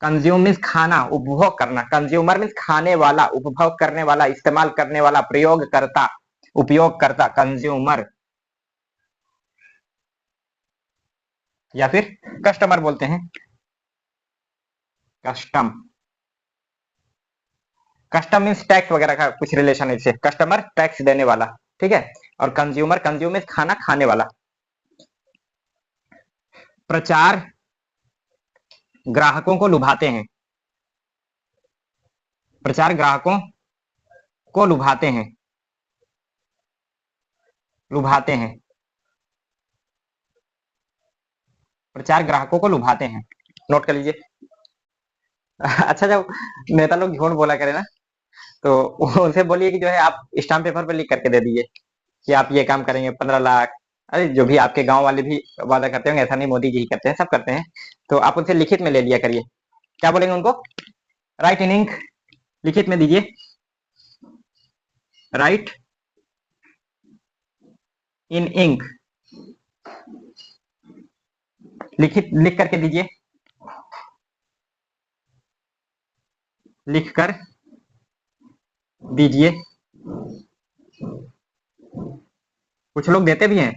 कंज्यूम मीन्स खाना, उपभोग करना। कंज्यूमर मीन्स खाने वाला, उपभोग करने वाला, इस्तेमाल करने वाला, प्रयोग करता, उपयोग करता, कंज्यूमर। या फिर कस्टमर बोलते हैं, कस्टम। कस्टम मीन्स टैक्स वगैरह का कुछ रिलेशन है इससे, कस्टमर टैक्स देने वाला, ठीक है। और कंज्यूमर, कंज्यूम मीन्स खाना खाने वाला। प्रचार ग्राहकों को लुभाते हैं, प्रचार ग्राहकों को लुभाते हैं, लुभाते हैं, प्रचार ग्राहकों को लुभाते हैं। नोट कर लीजिए। अच्छा, जब नेता लोग झूठ बोला करे ना, तो उनसे बोलिए कि जो है आप स्टाम्प पेपर पर लिख करके दे दीजिए कि आप ये काम करेंगे, 15 लाख। अरे जो भी आपके गांव वाले भी वादा करते होंगे, ऐसा नहीं मोदी जी ही करते हैं, सब करते हैं, तो आप उनसे लिखित में ले लिया करिए। क्या बोलेंगे उनको? राइट इन इंक, लिखित में दीजिए, राइट इन इंक, लिखित लिख करके दीजिए, लिख कर दीजिए। कुछ लोग देते भी हैं,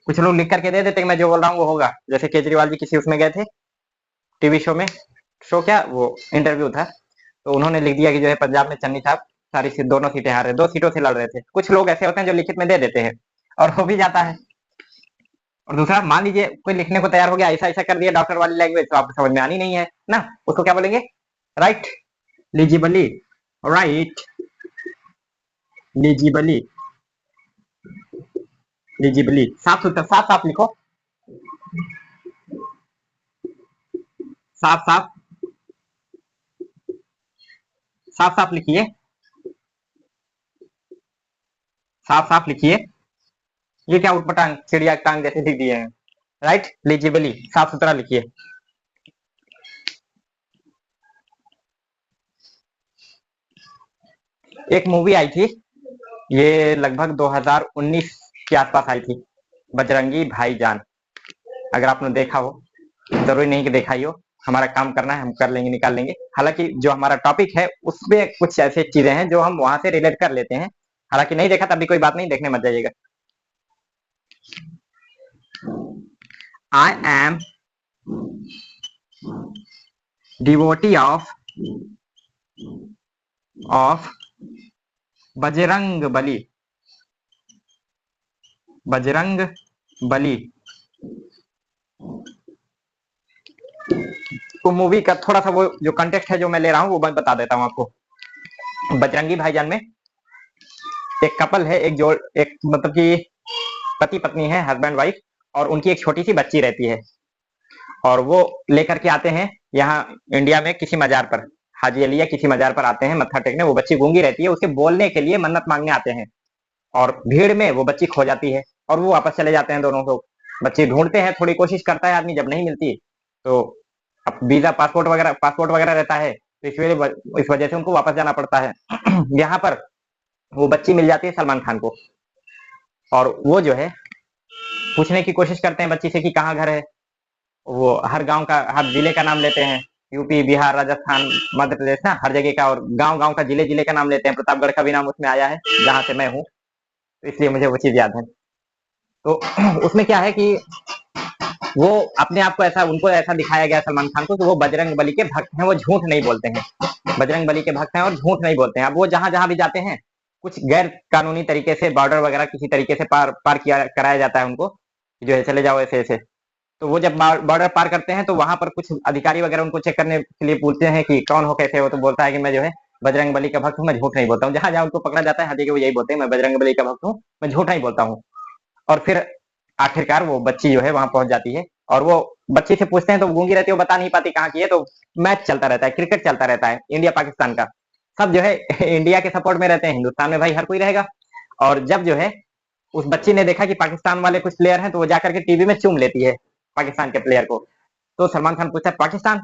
कुछ लोग लिख करके दे देते कि मैं जो बोल रहा हूँ वो होगा। जैसे केजरीवाल जी किसी उसमें गए थे, टीवी शो में, शो क्या वो इंटरव्यू था, तो उन्होंने लिख दिया कि जो है पंजाब में चन्नी साहब सारी दोनों सीटें हार रहे, 2 सीटों से लड़ रहे थे। कुछ लोग ऐसे होते हैं जो लिखित में दे देते हैं और हो भी जाता है। और दूसरा, मान लीजिए कोई लिखने को तैयार हो गया, ऐसा ऐसा कर दिया डॉक्टर वाली लैंग्वेज, तो आपको समझ में आनी नहीं है ना, उसको क्या बोलेंगे? राइट लीजिबली, राइट लीजिबली, लीजिबली, साफ सुथरा, साफ साफ लिखो, साफ साफ, साफ साफ लिखिए, साफ साफ लिखिए। ये क्या उटपटांग चिड़िया टांग जैसे लिख दिए हैं? राइट लीजिबली, साफ सुथरा लिखिए। एक मूवी आई थी, ये लगभग 2019 के आसपास आई थी, बजरंगी भाईजान। अगर आपने देखा हो, जरूरी नहीं कि देखा ही हो, हमारा काम करना है, हम कर लेंगे, निकाल लेंगे। हालांकि जो हमारा टॉपिक है उसमें कुछ ऐसे चीजें हैं जो हम वहां से रिलेट कर लेते हैं। हालांकि नहीं देखा तब भी कोई बात नहीं, देखने मत जाइएगा। I am devotee of Bajrang Bali. Bajrang Bali तो मूवी का थोड़ा सा वो जो कंटेक्स्ट है जो मैं ले रहा हूँ वो मैं बता देता हूँ आपको। बजरंगी भाईजान में एक कपल है, एक मतलब कि पति पत्नी है, हस्बैंड वाइफ, और उनकी एक छोटी सी बच्ची रहती है। और वो लेकर के आते हैं यहाँ इंडिया में किसी मजार पर, हाजी अली या किसी मजार पर आते हैं मत्था टेकने। वो बच्ची गूंगी रहती है, उसके बोलने के लिए मन्नत मांगने आते हैं, और भीड़ में वो बच्ची खो जाती है और वो वापस चले जाते हैं दोनों लोग। बच्ची ढूंढते हैं, थोड़ी कोशिश करता है आदमी, जब नहीं मिलती तो अब वीजा पासपोर्ट वगैरह रहता है, तो इस वजह से उनको वापस जाना पड़ता है। यहाँ पर वो बच्ची मिल जाती है सलमान खान को, और वो जो है पूछने की कोशिश करते हैं बच्ची से कि कहाँ घर है। वो हर गांव का, हर जिले का नाम लेते हैं, यूपी, बिहार, राजस्थान, मध्य प्रदेश ना, हर जगह का, और गांव गांव का, जिले जिले का नाम लेते हैं। प्रतापगढ़ का भी नाम उसमें आया है जहां से मैं हूँ, तो इसलिए मुझे वो चीज याद है। तो उसमें क्या है कि वो अपने आप को ऐसा, उनको ऐसा दिखाया गया सलमान खान को कि वो बजरंग बली के भक्त हैं, वो झूठ नहीं बोलते हैं, बजरंग बली के भक्त हैं और झूठ नहीं बोलते हैं। अब वो जहां जहां भी जाते हैं कुछ गैर कानूनी तरीके से बॉर्डर वगैरह किसी तरीके से पार किया कराया जाता है उनको, जो है चले जाओ ऐसे ऐसे। तो वो जब बॉर्डर पार करते हैं तो वहां पर कुछ अधिकारी वगैरह उनको चेक करने के लिए पूछते हैं कि कौन हो, कैसे हो। तो बोलता है कि मैं जो है बजरंग बली का भक्त हूँ, मैं झूठ नहीं बोलता हूँ। जहां जहां उनको पकड़ा जाता है हर जगह वो यही बोलते हैं, मैं बजरंग बली का भक्त हूँ, मैं झूठ नहीं बोलता हूँ। और फिर आखिरकार वो बच्ची जो है वहां पहुंच जाती है, और वो बच्ची से पूछते हैं तो वो गूंगी रहती है, वो बता नहीं पाती कहाँ की है। तो मैच चलता रहता है, क्रिकेट चलता रहता है इंडिया पाकिस्तान का, सब जो है इंडिया के सपोर्ट में रहते हैं। हिंदुस्तान में भाई हर कोई रहेगा। और जब जो है उस बच्ची ने देखा कि पाकिस्तान वाले कुछ प्लेयर हैं, तो वो जाकर के टीवी में चूम लेती है पाकिस्तान के प्लेयर को। तो सलमान खान पूछता है पाकिस्तान,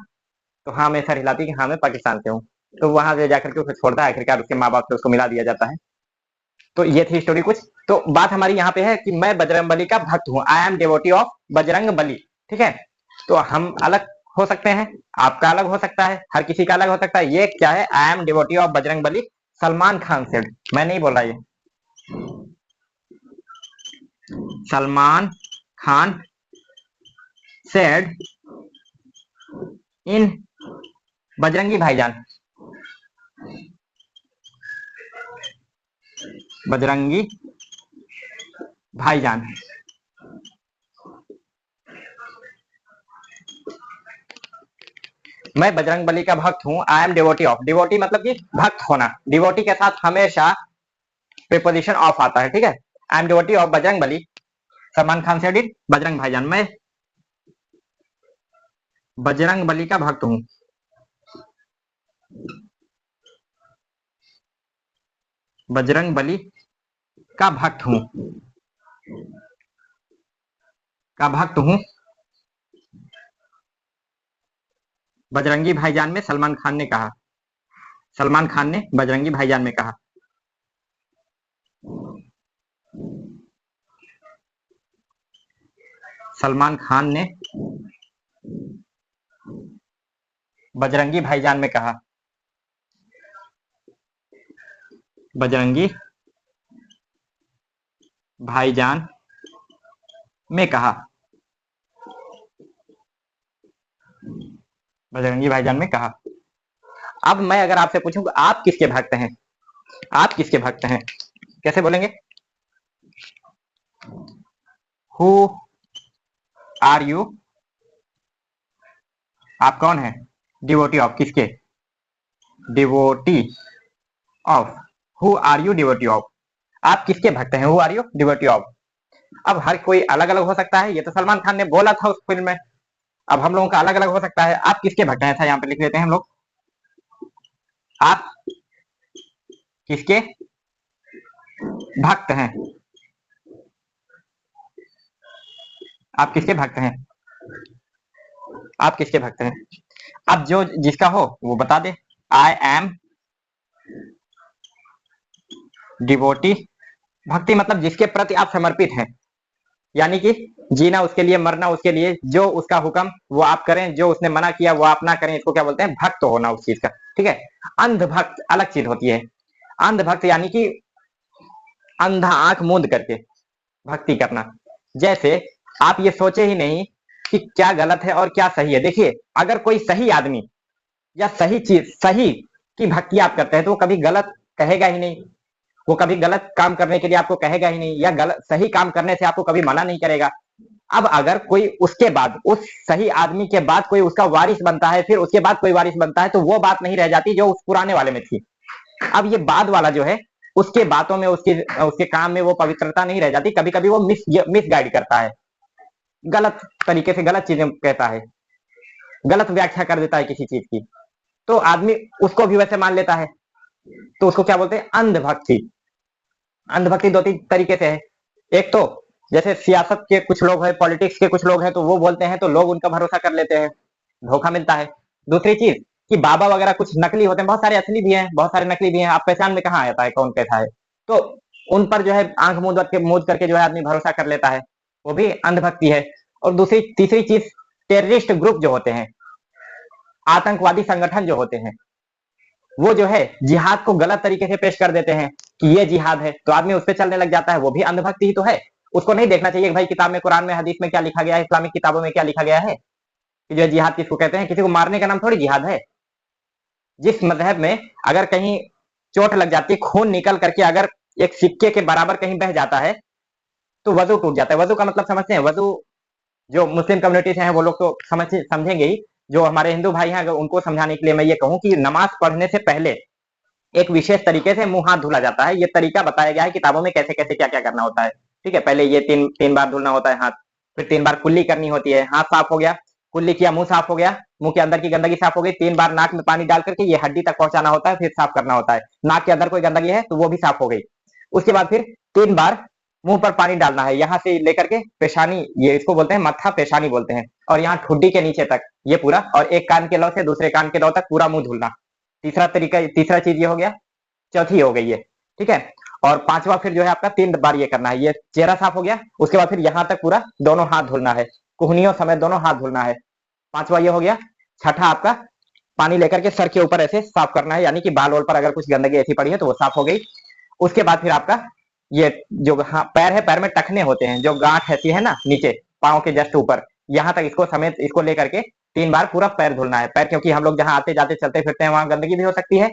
तो हाँ मैं सर हिलाती कि हाँ मैं पाकिस्तान से हूँ। तो वहां से जाकर के उसे छोड़ता है, आखिरकार उसके माँ बाप से उसको मिला दिया जाता है। तो ये थी स्टोरी कुछ। तो बात हमारी यहाँ पे है कि मैं बजरंग बली का भक्त हूँ, I am devotee of Bajrang Bali. ठीक है, तो हम अलग हो सकते हैं, आपका अलग हो सकता है, हर किसी का अलग हो सकता है। ये क्या है, I am devotee of Bajrang Bali, Salman Khan से, मैं नहीं बोल रहा, ये सलमान खान सेड इन बजरंगी भाईजान, बजरंगी भाईजान। मैं बजरंग बली का भक्त हूँ, I am devotee of, devotee मतलब कि भक्त होना, डिवोटी के साथ हमेशा प्रीपोजिशन ऑफ आता है। ठीक है, I am devotee of Bajrang Bali, Salman Khan से डिट बजरंग भाईजान, मैं बजरंग बली का भक्त हूँ, बजरंग बली का भक्त हूँ, का भक्त हूँ। बजरंगी भाईजान में सलमान खान ने कहा, सलमान खान ने बजरंगी भाईजान में कहा। सलमान खान ने बजरंगी भाईजान में कहा, बजरंगी भाईजान में कहा, बजरंगी भाईजान में कहा। अब मैं अगर आपसे पूछूं कि आप किसके भक्त हैं, आप किसके भक्त हैं, कैसे बोलेंगे? हु आर यू, आप कौन है? डिवोटी ऑफ, किसके? Devotee of, who are you devotee of, आप किसके भक्त हैं? Who are you devotee of. अब हर कोई अलग अलग हो सकता है, ये तो सलमान खान ने बोला था उस फिल्म में। अब हम लोगों का अलग अलग हो सकता है। आप किसके भक्त हैं, ऐसा यहाँ पे लिख लेते हैं हम लोग, आप किसके भक्त हैं, आप किसके भक्त हैं, आप किसके भक्त हैं। अब जो जिसका हो वो बता दे। आई एम डिवोटी, भक्ति मतलब जिसके प्रति आप समर्पित हैं, यानी कि जीना उसके लिए, मरना उसके लिए, जो उसका हुक्म वो आप करें, जो उसने मना किया वो आप ना करें, इसको क्या बोलते हैं? भक्त होना उस चीज का। ठीक है, अंधभक्त अलग चीज होती है। अंधभक्त यानी कि अंधा आंख मूंद करके भक्ति करना। जैसे आप ये सोचे ही नहीं कि क्या गलत है और क्या सही है। देखिए, अगर कोई सही आदमी या सही चीज, सही की भक्ति आप करते हैं तो वो कभी गलत कहेगा ही नहीं, वो कभी गलत काम करने के लिए आपको कहेगा ही नहीं, या गलत सही काम करने से आपको कभी मना नहीं करेगा। अब अगर कोई उसके बाद, उस सही आदमी के बाद कोई उसका वारिस बनता है, फिर उसके बाद कोई वारिस बनता है, तो वो बात नहीं रह जाती जो उस पुराने वाले में थी। अब ये बाद वाला जो है, उसके बातों में, उसके काम में वो पवित्रता नहीं रह जाती। कभी कभी वो मिस गाइड करता है, गलत तरीके से गलत चीजें कहता है, गलत व्याख्या कर देता है किसी चीज की, तो आदमी उसको भी वैसे मान लेता है। तो उसको क्या बोलते हैं? अंधभक्ति। अंधभक्ति दो तीन तरीके से है। एक तो जैसे सियासत के कुछ लोग हैं, पॉलिटिक्स के कुछ लोग हैं, तो वो बोलते हैं तो लोग उनका भरोसा कर लेते हैं, धोखा मिलता है। दूसरी चीज कि बाबा वगैरह कुछ नकली होते हैं, बहुत सारे असली भी हैं, बहुत सारे नकली भी हैं, आप पहचान में कहाँ आता है कौन कैसा है। तो उन पर जो है आंख मूंद करके जो है आदमी भरोसा कर लेता है, वो भी अंधभक्ति है। और दूसरी तीसरी चीज, टेररिस्ट ग्रुप जो होते हैं, आतंकवादी संगठन जो होते हैं, वो जो है जिहाद को गलत तरीके से पेश कर देते हैं कि ये जिहाद है, तो आदमी उस पर चलने लग जाता है, वो भी अंधभक्ति ही तो है। उसको नहीं देखना चाहिए कि भाई किताब में, कुरान में, हदीस में क्या लिखा गया है, इस्लामिक किताबों में क्या लिखा गया है कि जो है जिहाद किसको कहते हैं। किसी को मारने का नाम थोड़ी जिहाद है। जिस मजहब में अगर कहीं चोट लग जाती है, खून निकल करके अगर एक सिक्के के बराबर कहीं बह जाता है, तो वजू टूट जाता है। वजू का मतलब समझते हैं? वजू जो मुस्लिम कम्युनिटी से हैं वो लोग तो समझेंगे ही। जो हमारे हिंदू भाई हैं, अगर उनको समझाने के लिए मैं ये कहूं कि नमाज पढ़ने से पहले एक विशेष तरीके से मुंह हाथ धुला जाता है। ये तरीका बताया गया है किताबों में, कैसे कैसे क्या क्या करना होता है। ठीक है, पहले ये तीन तीन बार धुलना होता है हाथ, फिर 3 बार कुल्ली करनी होती है, हाथ साफ हो गया, कुल्ली किया, मुंह साफ हो गया, मुंह के अंदर की गंदगी साफ हो गई, 3 बार नाक में पानी डाल करके ये हड्डी तक पहुंचाना होता है, फिर साफ करना होता है। नाक के अंदर कोई गंदगी है तो वो भी साफ हो गई। उसके बाद फिर 3 बार मुंह पर पानी डालना है, यहाँ से लेकर के पेशानी, ये इसको बोलते हैं मत्था, पेशानी बोलते हैं, और यहाँ ठुड्डी के नीचे तक ये पूरा, और एक कान के लौ से दूसरे कान के लौ तक पूरा मुंह धुलना। तीसरा तरीका, तीसरा चीज ये हो गया, चौथी हो गई है। ठीक है, और पांचवा फिर जो है आपका 3 बार ये करना है। ये चेहरा साफ हो गया, उसके बाद फिर यहाँ तक पूरा दोनों हाथ धुलना है, कुहनियों समेत दोनों हाथ धुलना है। पांचवा ये हो गया। छठा आपका पानी लेकर के सर के ऊपर ऐसे साफ करना है, यानी कि बाल वोल पर अगर कुछ गंदगी ऐसी पड़ी है तो वो साफ हो गई। उसके बाद फिर आपका ये जो पैर है, पैर में टखने होते हैं, जो गांठ ऐसी है ना नीचे पाँव के जस्ट ऊपर, यहाँ तक इसको समेत, इसको लेकर के 3 बार पूरा पैर धुलना है। पैर, क्योंकि हम लोग जहाँ आते जाते चलते फिरते हैं वहां गंदगी भी हो सकती है,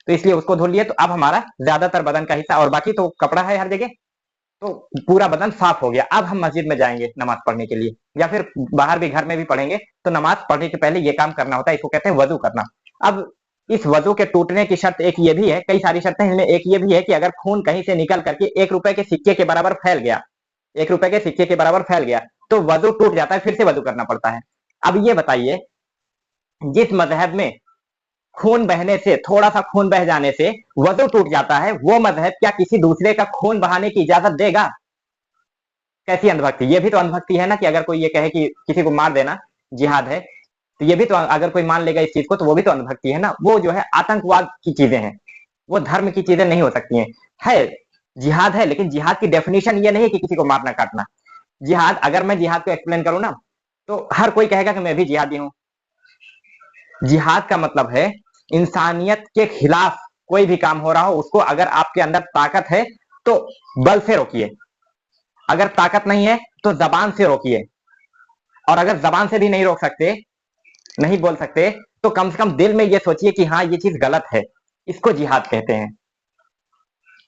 तो इसलिए उसको धुल लिए। तो अब हमारा ज्यादातर बदन का हिस्सा, और बाकी तो कपड़ा है हर जगह, तो पूरा बदन साफ हो गया। अब हम मस्जिद में जाएंगे नमाज पढ़ने के लिए, या फिर बाहर भी घर में भी पढ़ेंगे, तो नमाज पढ़ने से पहले ये काम करना होता है, इसको कहते हैं वजू करना। अब इस वजू के टूटने की शर्त एक ये भी है, कई सारी शर्तें हैं, इनमें एक ये भी है कि अगर खून कहीं से निकल करके 1 रुपए के सिक्के के बराबर फैल गया, 1 रुपए के सिक्के के बराबर फैल गया, तो वजू टूट जाता है, फिर से वजू करना पड़ता है। अब ये बताइए, जिस मजहब में खून बहने से, थोड़ा सा खून बह जाने से वजू टूट जाता है, वो मजहब क्या किसी दूसरे का खून बहाने की इजाजत देगा? कैसी अंधभक्ति! ये भी तो अंधभक्ति है ना, कि अगर कोई ये कहे कि किसी को मार देना जिहाद है, तो ये भी तो, अगर कोई मान लेगा इस चीज को, तो वो भी तो अंधभक्ति है ना। वो जो है आतंकवाद की चीजें हैं, वो धर्म की चीजें नहीं हो सकती हैं। है जिहाद है, लेकिन जिहाद की डेफिनेशन ये नहीं है कि किसी को मारना काटना। जिहाद, अगर मैं जिहाद को एक्सप्लेन करूं ना, तो हर कोई कहेगा कि मैं भी जिहादी हूं। जिहाद का मतलब है इंसानियत के खिलाफ कोई भी काम हो रहा हो, उसको अगर आपके अंदर ताकत है तो बल से रोकिए, अगर ताकत नहीं है तो जबान से रोकिए, और अगर जबान से भी नहीं रोक सकते, नहीं बोल सकते, तो कम से कम दिल में ये सोचिए कि हाँ ये चीज गलत है, इसको जिहाद कहते हैं।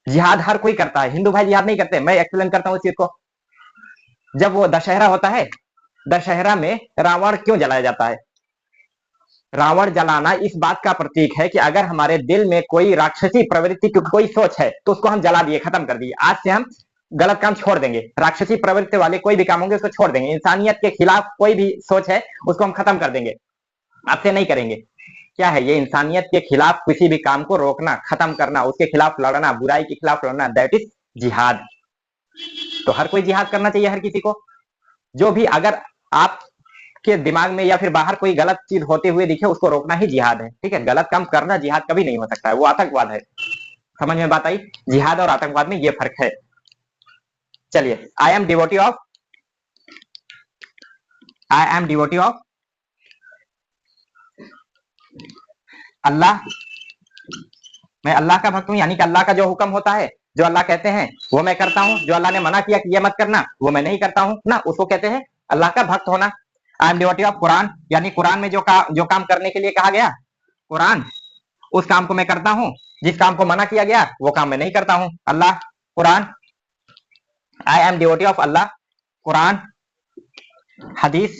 जिहाद हर कोई करता है, हिंदू भाई जिहाद नहीं करते। मैं एक्सप्लेन करता हूँ इस चीज को। जब वो दशहरा होता है, दशहरा में रावण क्यों जलाया जाता है? रावण जलाना इस बात का प्रतीक है कि अगर हमारे दिल में कोई राक्षसी प्रवृत्ति की कोई सोच है, तो उसको हम जला दिए, खत्म कर दिए। आज से हम गलत काम छोड़ देंगे, राक्षसी प्रवृत्ति वाले कोई भी काम होंगे उसको छोड़ देंगे। इंसानियत के खिलाफ कोई भी सोच है उसको हम खत्म कर देंगे, आपसे नहीं करेंगे। क्या है ये? इंसानियत के खिलाफ किसी भी काम को रोकना, खत्म करना, उसके खिलाफ लड़ना, बुराई के खिलाफ लड़ना, दैट इज जिहाद। तो हर कोई जिहाद करना चाहिए, हर किसी को। जो भी अगर आप के दिमाग में या फिर बाहर कोई गलत चीज होते हुए दिखे, उसको रोकना ही जिहाद है। ठीक है, गलत काम करना जिहाद कभी नहीं हो सकता है, वो आतंकवाद है। समझ में बात आई? जिहाद और आतंकवाद में ये फर्क है। चलिए, I am devotee of I am devotee of Allah, मैं अल्लाह का भक्त हूं, यानी कि अल्लाह का जो हुक्म होता है, जो अल्लाह कहते हैं वो मैं करता हूं, जो अल्लाह ने मना किया कि ये मत करना वो मैं नहीं करता हूं ना, उसको कहते हैं अल्लाह का भक्त होना। आई एम डिवोटी ऑफ कुरान, यानी कुरान में जो काम करने के लिए कहा गया कुरान, उस काम को मैं करता हूं, जिस काम को मना किया गया वो काम मैं नहीं करता हूं। Allah, Quran. I am devotee of Allah, Quran, Hadith.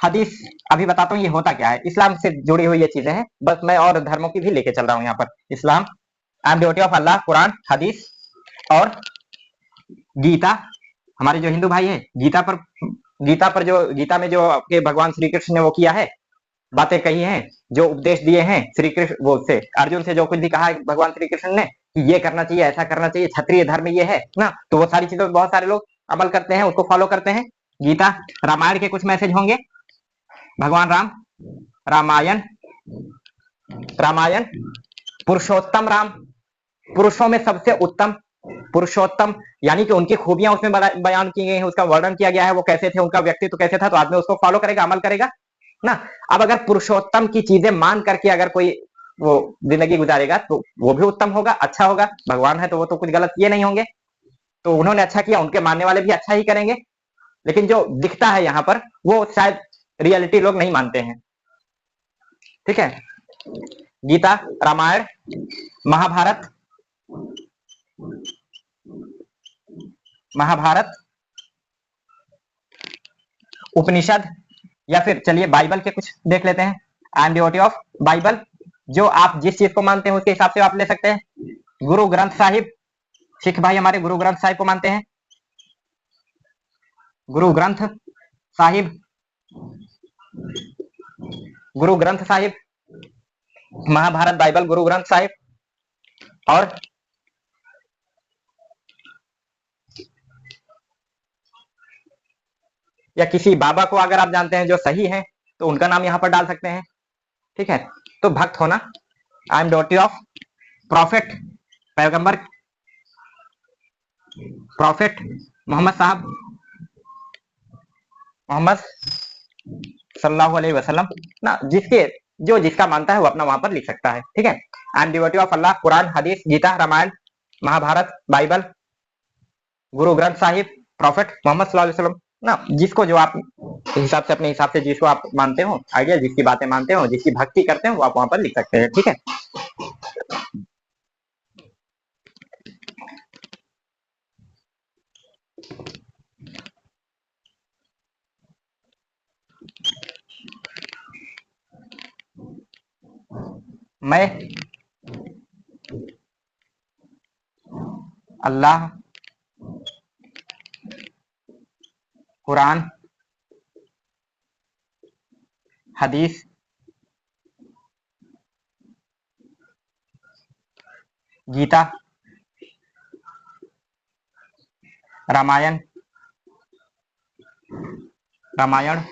Hadith अभी बताता हूँ ये होता क्या है, इस्लाम से जुड़ी हुई ये चीजें हैं, बस मैं और धर्मों की भी लेके चल रहा हूँ यहाँ पर। इस्लाम, आई am devotee of Allah, Quran, हदीस और गीता। हमारे जो हिंदू भाई है, गीता में जो आपके भगवान श्री कृष्ण ने वो किया है, बातें कही हैं, जो उपदेश दिए हैं श्री कृष्ण, वो से अर्जुन से जो कुछ भी कहा है भगवान श्री कृष्ण ने कि ये करना चाहिए, ऐसा करना चाहिए, क्षत्रिय धर्म ये है ना, तो वो सारी चीजों बहुत सारे लोग अमल करते हैं, उसको फॉलो करते हैं। गीता, रामायण के कुछ मैसेज होंगे, भगवान राम, रामायण, रामायण, पुरुषोत्तम राम, पुरुषों में सबसे उत्तम, पुरुषोत्तम, यानी कि उनकी खूबियां उसमें बयान की गई हैं, उसका वर्णन किया गया है, वो कैसे थे, उनका व्यक्तित्व कैसे था, तो आदमी उसको फॉलो करेगा, अमल करेगा ना। अब अगर पुरुषोत्तम की चीजें मान करके अगर कोई वो जिंदगी गुजारेगा तो वो भी उत्तम होगा, अच्छा होगा, भगवान है तो वो तो कुछ गलत किए नहीं होंगे, तो उन्होंने अच्छा किया, उनके मानने वाले भी अच्छा ही करेंगे। लेकिन जो दिखता है यहाँ पर वो शायद रियलिटी लोग नहीं मानते हैं। ठीक है, गीता, रामायण, महाभारत, महाभारत, उपनिषद, या फिर चलिए बाइबल के कुछ देख लेते हैं। I am devotee of Bible, जो आप जिस चीज को मानते हैं उसके हिसाब से आप ले सकते हैं। गुरु ग्रंथ साहिब, सिख भाई हमारे गुरु ग्रंथ साहिब को मानते हैं, गुरु ग्रंथ साहिब, गुरु ग्रंथ साहिब, महाभारत, बाइबल, गुरु ग्रंथ साहिब, और या किसी बाबा को अगर आप जानते हैं जो सही है तो उनका नाम यहाँ पर डाल सकते हैं। ठीक है, तो भक्त होना, आई एम डिवोटी ऑफ प्रॉफिट, पैगंबर, प्रॉफिट मोहम्मद साहब, मोहम्मद सल्लल्लाहु अलैहि वसल्लम ना, जो जिसका मानता है वो अपना वहां पर लिख सकता है। ठीक है, I am devotee of Allah, Quran, हदीस, गीता, रामायण, महाभारत, बाइबल, गुरु ग्रंथ साहिब, प्रॉफिट मोहम्मद सल्लल्लाहु अलैहि वसल्लम ना, जिसको जो आप हिसाब से, अपने हिसाब से जिसको आप मानते हो, आइडिया जिसकी बातें मानते हो, जिसकी भक्ति करते हो, वो आप वहां पर लिख सकते हैं। ठीक है, मैं अल्लाह, कुरान, हदीस, गीता, रामायण, रामायण,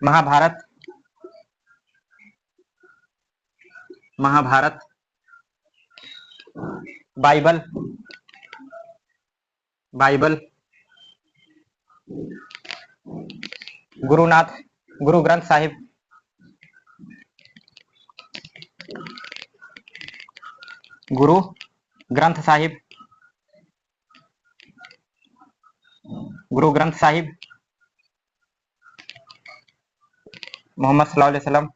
महाभारत, महाभारत, बाइबल, बाइबल, गुरुनाथ, गुरु ग्रंथ साहिब, गुरु ग्रंथ साहिब, गुरु ग्रंथ साहिब, मोहम्मद सल्लल्लाहु अलैहि वसल्लम।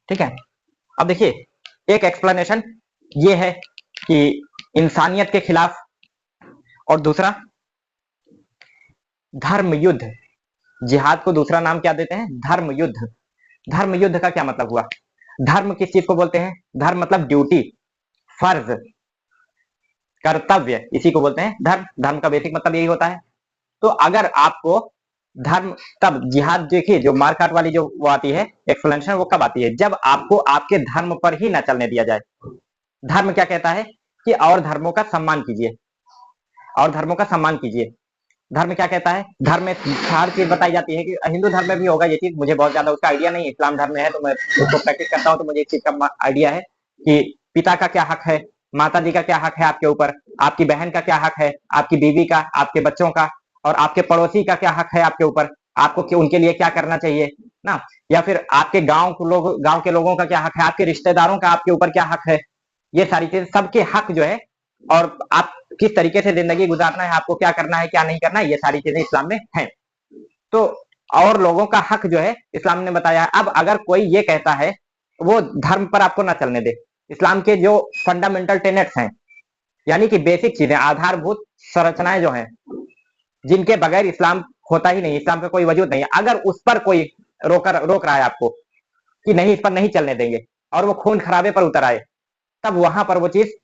ठीक है, अब देखिए एक एक्सप्लेनेशन ये है कि इंसानियत के खिलाफ, और दूसरा धर्म युद्ध, जिहाद को दूसरा नाम क्या देते हैं, धर्म युद्ध। धर्म युद्ध का क्या मतलब हुआ, धर्म किस चीज को बोलते हैं, धर्म मतलब ड्यूटी, फर्ज, कर्तव्य, इसी को बोलते हैं धर्म। धर्म का बेसिक मतलब यही होता है। तो अगर आपको धर्म, तब जिहाद देखिए जो मारकाट वाली जो वो आती है एक्सप्लेनेशन, वो कब आती है, जब आपको आपके धर्म पर ही न चलने दिया जाए। धर्म क्या कहता है कि और धर्मों का सम्मान कीजिए, और धर्मों का सम्मान कीजिए। धर्म क्या कहता है, धर्म में हर चीज बताई जाती है, कि हिंदू धर्म में भी होगा ये चीज, मुझे बहुत ज्यादा उसका आइडिया नहीं, इस्लाम धर्म में है तो मैं उसको प्रैक्टिस करता हूँ, तो मुझे इस चीज का आइडिया है कि पिता का क्या हक है, माता जी का क्या हक है आपके ऊपर, आपकी बहन का क्या हक है, आपकी बीवी का, आपके बच्चों का, और आपके पड़ोसी का क्या हक है आपके ऊपर, आपको उनके लिए क्या करना चाहिए ना, या फिर आपके गांव के लोगों का क्या हक है, आपके रिश्तेदारों का आपके ऊपर क्या हक है, ये सारी चीजें, सबके हक जो है, और आप किस तरीके से जिंदगी गुजारना है, आपको क्या करना है क्या नहीं करना है, ये सारी चीजें इस्लाम में है। तो और लोगों का हक जो है इस्लाम ने बताया है। अब अगर कोई ये कहता है वो धर्म पर आपको ना चलने दे, इस्लाम के जो फंडामेंटल टेनेट्स हैं, यानी कि बेसिक चीजें, आधारभूत संरचनाएं जो हैं, जिनके बगैर इस्लाम होता ही नहीं, इस्लाम का कोई वजूद नहीं है, अगर उस पर कोई रोक रहा है आपको कि नहीं इस पर नहीं चलने देंगे, और वो खून खराबे पर उतर आए, तब वहां पर वो चीज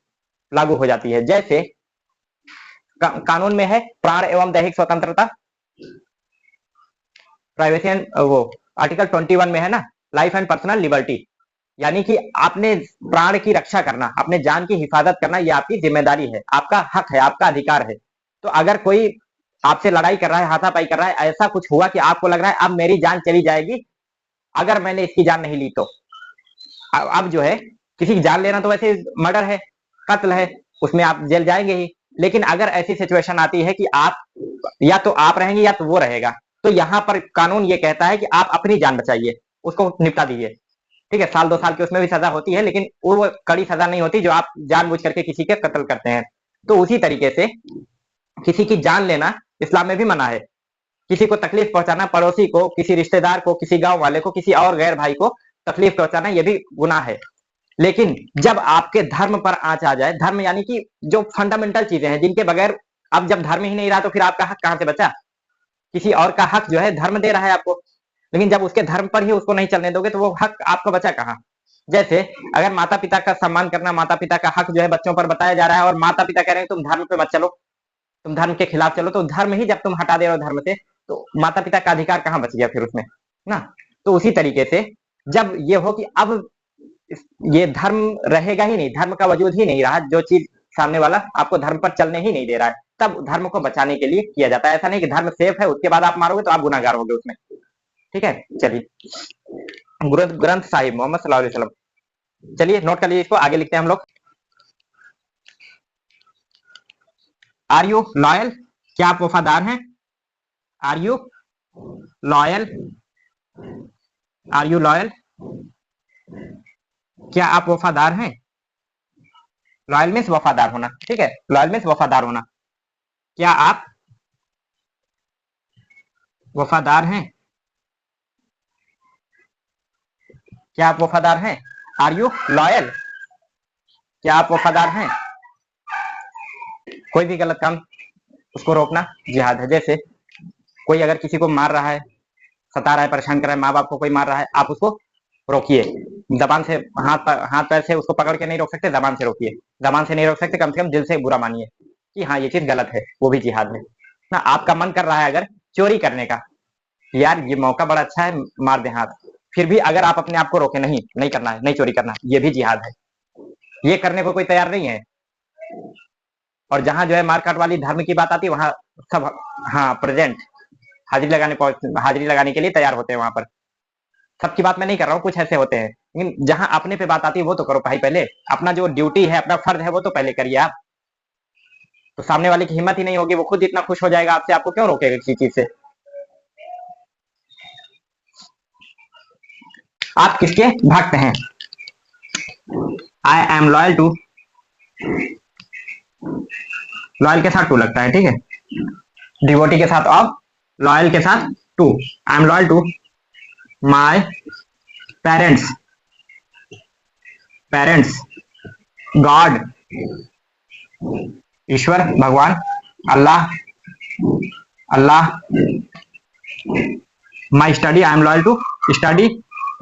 लागू हो जाती है। जैसे कानून में है प्राण एवं दैहिक स्वतंत्रता, प्राइवेसी एंड वो आर्टिकल 21 में है ना, लाइफ एंड पर्सनल लिबर्टी, यानी कि आपने प्राण की रक्षा करना, अपने जान की हिफाजत करना, ये आपकी जिम्मेदारी है, आपका हक है, आपका अधिकार है। तो अगर कोई आपसे लड़ाई कर रहा है, हाथापाई कर रहा है, ऐसा कुछ हुआ कि आपको लग रहा है अब मेरी जान चली जाएगी अगर मैंने इसकी जान नहीं ली, तो अब जो है किसी की जान लेना तो वैसे मर्डर है, कत्ल है, उसमें आप जेल जाएंगे ही। लेकिन अगर ऐसी सिचुएशन आती है कि आप या तो आप रहेंगे या तो वो रहेगा, तो यहाँ पर कानून ये कहता है कि आप अपनी जान बचाइए, उसको निपटा दीजिए। ठीक है, साल 2 साल की उसमें भी सजा होती है, लेकिन वो कड़ी सजा नहीं होती जो आप जानबूझ करके किसी के कत्ल करते हैं। तो उसी तरीके से किसी की जान लेना इस्लाम में भी मना है। किसी को तकलीफ पहुंचाना, पड़ोसी को, किसी रिश्तेदार को, किसी गांव वाले को, किसी और गैर भाई को तकलीफ पहुंचाना, ये भी गुनाह है। लेकिन जब आपके धर्म पर आंच आ जाए, धर्म यानी कि जो फंडामेंटल चीजें हैं जिनके बगैर, अब जब धर्म ही नहीं रहा तो फिर आपका हक कहां से बचा? किसी और का हक जो है धर्म दे रहा है आपको, लेकिन जब उसके धर्म पर ही उसको नहीं चलने दोगे तो वो हक आपका बचा कहाँ? जैसे अगर माता पिता का सम्मान करना, माता पिता का हक जो है बच्चों पर बताया जा रहा है, और माता पिता कह रहे हैं तुम धर्म पे मत चलो, तुम धर्म के खिलाफ चलो, तो धर्म ही जब तुम हटा दे रहे हो धर्म से, तो माता पिता का अधिकार कहाँ बच गया फिर उसमें ना? तो उसी तरीके से जब ये हो कि अब ये धर्म रहेगा ही नहीं, धर्म का वजूद ही नहीं रहा, जो चीज सामने वाला आपको धर्म पर चलने ही नहीं दे रहा है, तब धर्म को बचाने के लिए किया जाता है। ऐसा नहीं कि धर्म सेफ है उसके बाद आप मारोगे तो आप गुनाहगार होगे उसमें। ठीक है, चलिए ग्रंथ साहिब मोहम्मद सल्लल्लाहु अलैहि वसल्लम, चलिए नोट कर लीजिए इसको, आगे लिखते हैं हम लोग। आर यू लॉयल, क्या आप वफादार हैं? Are you loyal, are you loyal, क्या आप वफादार हैं? लॉयल मीन्स वफादार होना, ठीक है, लॉयल मीन्स वफादार होना। क्या आप वफादार हैं? क्या आप वफादार हैं? आर यू लॉयल, क्या आप वफादार हैं? कोई भी गलत काम, उसको रोकना जिहाद है। जैसे कोई अगर किसी को मार रहा है, सता रहा है, परेशान कर रहा है, माँ बाप को कोई मार रहा है, आप उसको रोकिए, जबान से, हाथ पैर से उसको पकड़ के नहीं रोक सकते, जबान से रोकिए, जबान से नहीं रोक सकते, कम से कम दिल से बुरा मानिए कि हाँ ये चीज गलत है, वो भी जिहाद है ना। आपका मन कर रहा है अगर चोरी करने का, यार ये मौका बड़ा अच्छा है, मार दे हाथ, फिर भी अगर आप अपने आप को रोके, नहीं नहीं करना है, नहीं चोरी करना, ये भी जिहाद है। ये करने को कोई तैयार नहीं है। और जहां जो है मारकाट वाली धर्म की बात आती है, वहां सब हाँ प्रेजेंट, हाजिरी लगाने के लिए तैयार होते हैं वहां पर। सबकी बात मैं नहीं कर रहा हूँ, कुछ ऐसे होते हैं, लेकिन जहां अपने पे बात आती है वो तो करो भाई, पहले अपना जो ड्यूटी है, अपना फर्ज है, वो तो पहले करिए आप। तो सामने वाले की हिम्मत ही नहीं होगी, वो खुद इतना खुश हो जाएगा आपसे, आपको क्यों रोकेगा किसी चीज से? आप किसके भक्त हैं? I am loyal to, loyal के साथ टू लगता है, ठीक है, डिवोटी के साथ ऑफ, लॉयल के साथ to. I am loyal to my parents, parents, God, ईश्वर, भगवान, Allah, Allah, my study, I am loyal to study,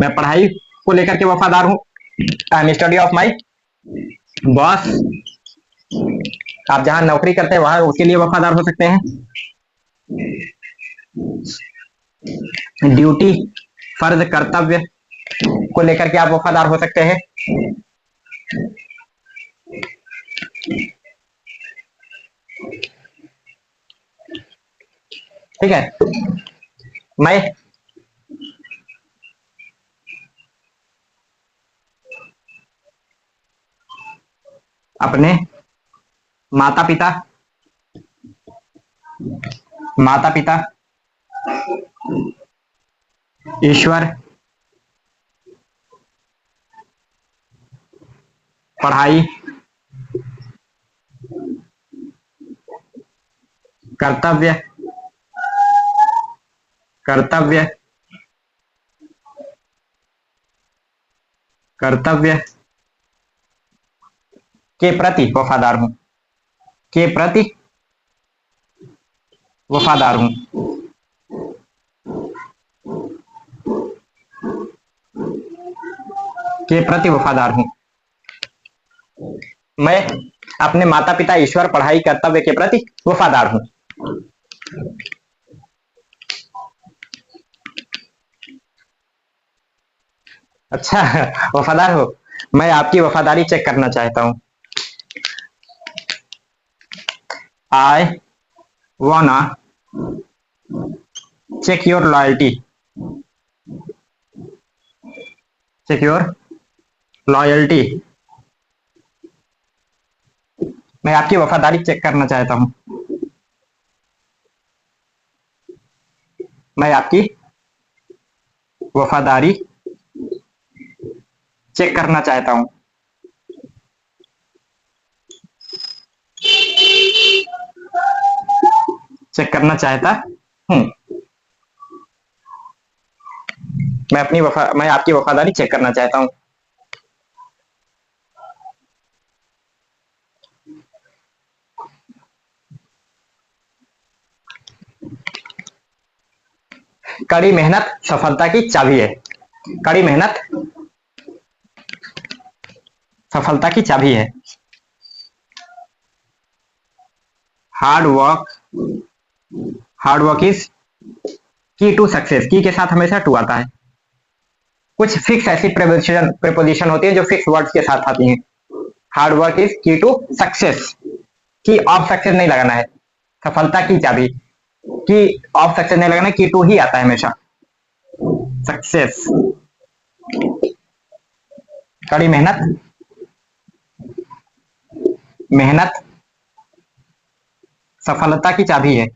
मैं पढ़ाई को लेकर के वफादार हूँ। I am study of my boss, आप जहां नौकरी करते हैं वहां उसके लिए वफादार हो सकते हैं। ड्यूटी, फर्ज, कर्तव्य को लेकर के आप वफादार हो सकते हैं। ठीक है, मैं अपने माता पिता ईश्वर, पढ़ाई, कर्तव्य के प्रति वफादार हूं, के प्रति वफादार हूं, के प्रति वफादार हूं। मैं अपने माता पिता, ईश्वर, पढ़ाई, कर्तव्य के प्रति वफादार हूं। अच्छा, वफादार हो। मैं आपकी वफादारी चेक करना चाहता हूं। I wanna check your loyalty. Check your loyalty. मैं आपकी वफादारी चेक करना चाहता हूं। मैं आपकी वफादारी चेक करना चाहता हूं। चेक करना चाहता हूं। मैं आपकी वफादारी चेक करना चाहता हूं। कड़ी मेहनत सफलता की चाबी है। कड़ी मेहनत सफलता की चाबी है। हार्ड वर्क इज की टू सक्सेस। की के साथ हमेशा टू आता है। कुछ फिक्स ऐसी प्रीपोजिशन होती है जो फिक्स वर्ड्स के साथ आती हैं। हार्ड वर्क इज की टू सक्सेस। की ऑफ सक्सेस नहीं लगाना है। सफलता की चाबी, की ऑफ सक्सेस नहीं लगाना है, की टू ही आता है हमेशा। सक्सेस, कड़ी मेहनत सफलता की चाबी है।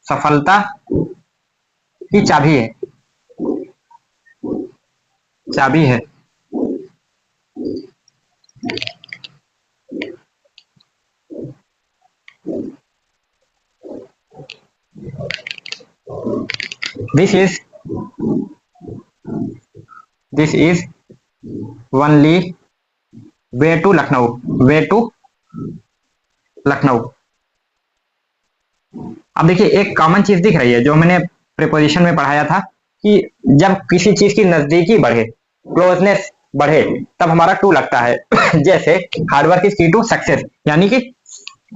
सफलता की चाबी है। चाबी है। This is only way to Lucknow. Way to Lucknow. अब देखिए, एक कॉमन चीज दिख रही है जो मैंने प्रीपोजिशन में पढ़ाया था कि जब किसी चीज की नजदीकी बढ़े, क्लोजनेस बढ़े, तब हमारा टू लगता है। जैसे हार्डवर्क इज की टू सक्सेस, यानी कि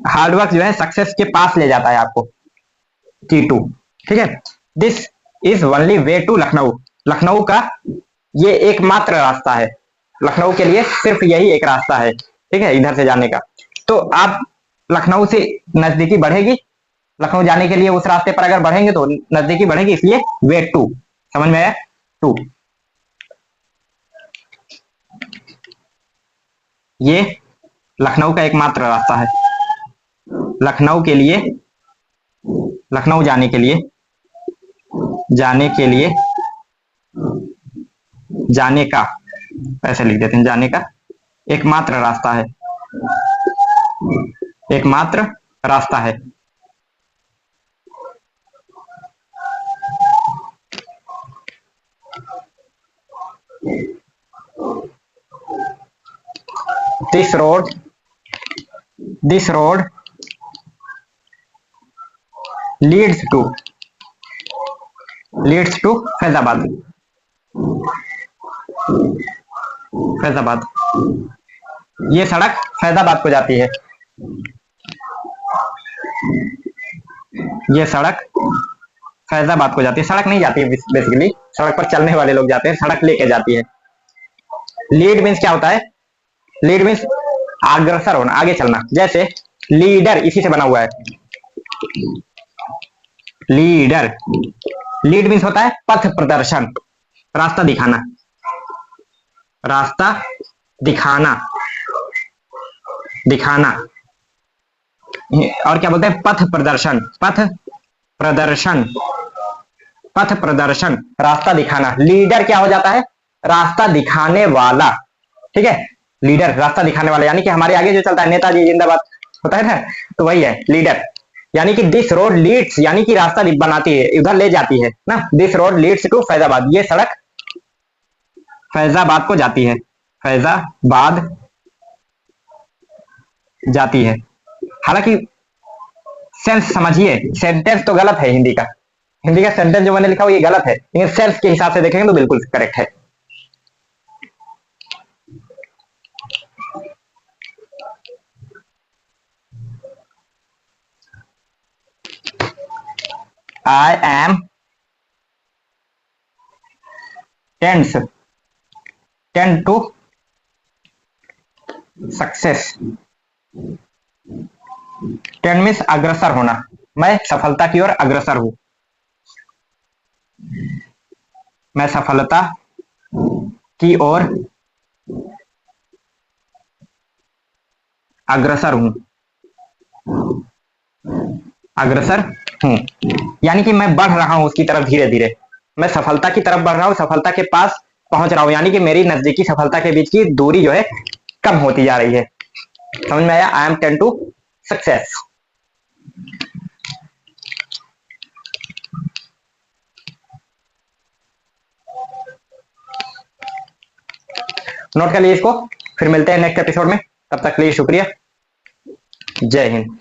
हार्डवर्क जो है सक्सेस के पास ले जाता है आपको। की टू, ठीक है। This is only way to Lucknow. Lucknow का ये एकमात्र रास्ता है। लखनऊ के लिए सिर्फ यही एक रास्ता है, ठीक है, इधर से जाने का। तो आप लखनऊ से नजदीकी बढ़ेगी, लखनऊ जाने के लिए उस रास्ते पर अगर बढ़ेंगे तो नजदीकी बढ़ेगी, इसलिए वे टू। समझ में आया? टू। ये लखनऊ का एकमात्र रास्ता है। लखनऊ के लिए, लखनऊ जाने के लिए, जाने का, ऐसे लिख देते हैं, जाने का एकमात्र रास्ता है। एकमात्र रास्ता है। This road leads to Faizabad. Faizabad, ये सड़क फैजाबाद को जाती है। ये सड़क फैजाबाद को जाती है। सड़क नहीं जाती है बेसिकली, सड़क पर चलने वाले लोग जाते हैं, सड़क लेके जाती है। लीड मीन्स क्या होता है? लीड मीन्स अग्रसर होना, आगे चलना। जैसे लीडर इसी से बना हुआ है। लीडर, लीड मीन्स होता है पथ प्रदर्शन, रास्ता दिखाना। रास्ता दिखाना, दिखाना, और क्या बोलते हैं, पथ प्रदर्शन, पथ प्रदर्शन, पथ प्रदर्शन, रास्ता दिखाना। लीडर क्या हो जाता है, रास्ता दिखाने वाला, ठीक है, लीडर रास्ता दिखाने वाला, यानी कि हमारे आगे जो चलता है, नेताजी जिंदाबाद होता है ना, तो वही है लीडर। यानी कि दिस रोड लीड्स, यानी कि रास्ता बनाती है, उधर ले जाती है ना, this road leads to Faizabad, ये सड़क फैजाबाद को जाती है, फैजाबाद जाती है। हालांकि सेंस समझिए, सेंटेंस तो गलत है हिंदी का, हिंदी का सेंटेंस जो मैंने लिखा वो ये गलत है, लेकिन सेंस के हिसाब से देखेंगे तो बिल्कुल करेक्ट है। I am tend to success, tend means अग्रसर होना, मैं सफलता की ओर अग्रसर हूं, मैं सफलता की ओर अग्रसर हूं, अग्रसर हूं, यानी कि मैं बढ़ रहा हूं उसकी तरफ धीरे धीरे, मैं सफलता की तरफ बढ़ रहा हूं, सफलता के पास पहुंच रहा हूं, यानी कि मेरी नजदीकी सफलता के बीच की दूरी जो है कम होती जा रही है। समझ में आया, I am tend to success. नोट कर लिए इसको, फिर मिलते हैं नेक्स्ट एपिसोड में, तब तक के लिए शुक्रिया, जय हिंद।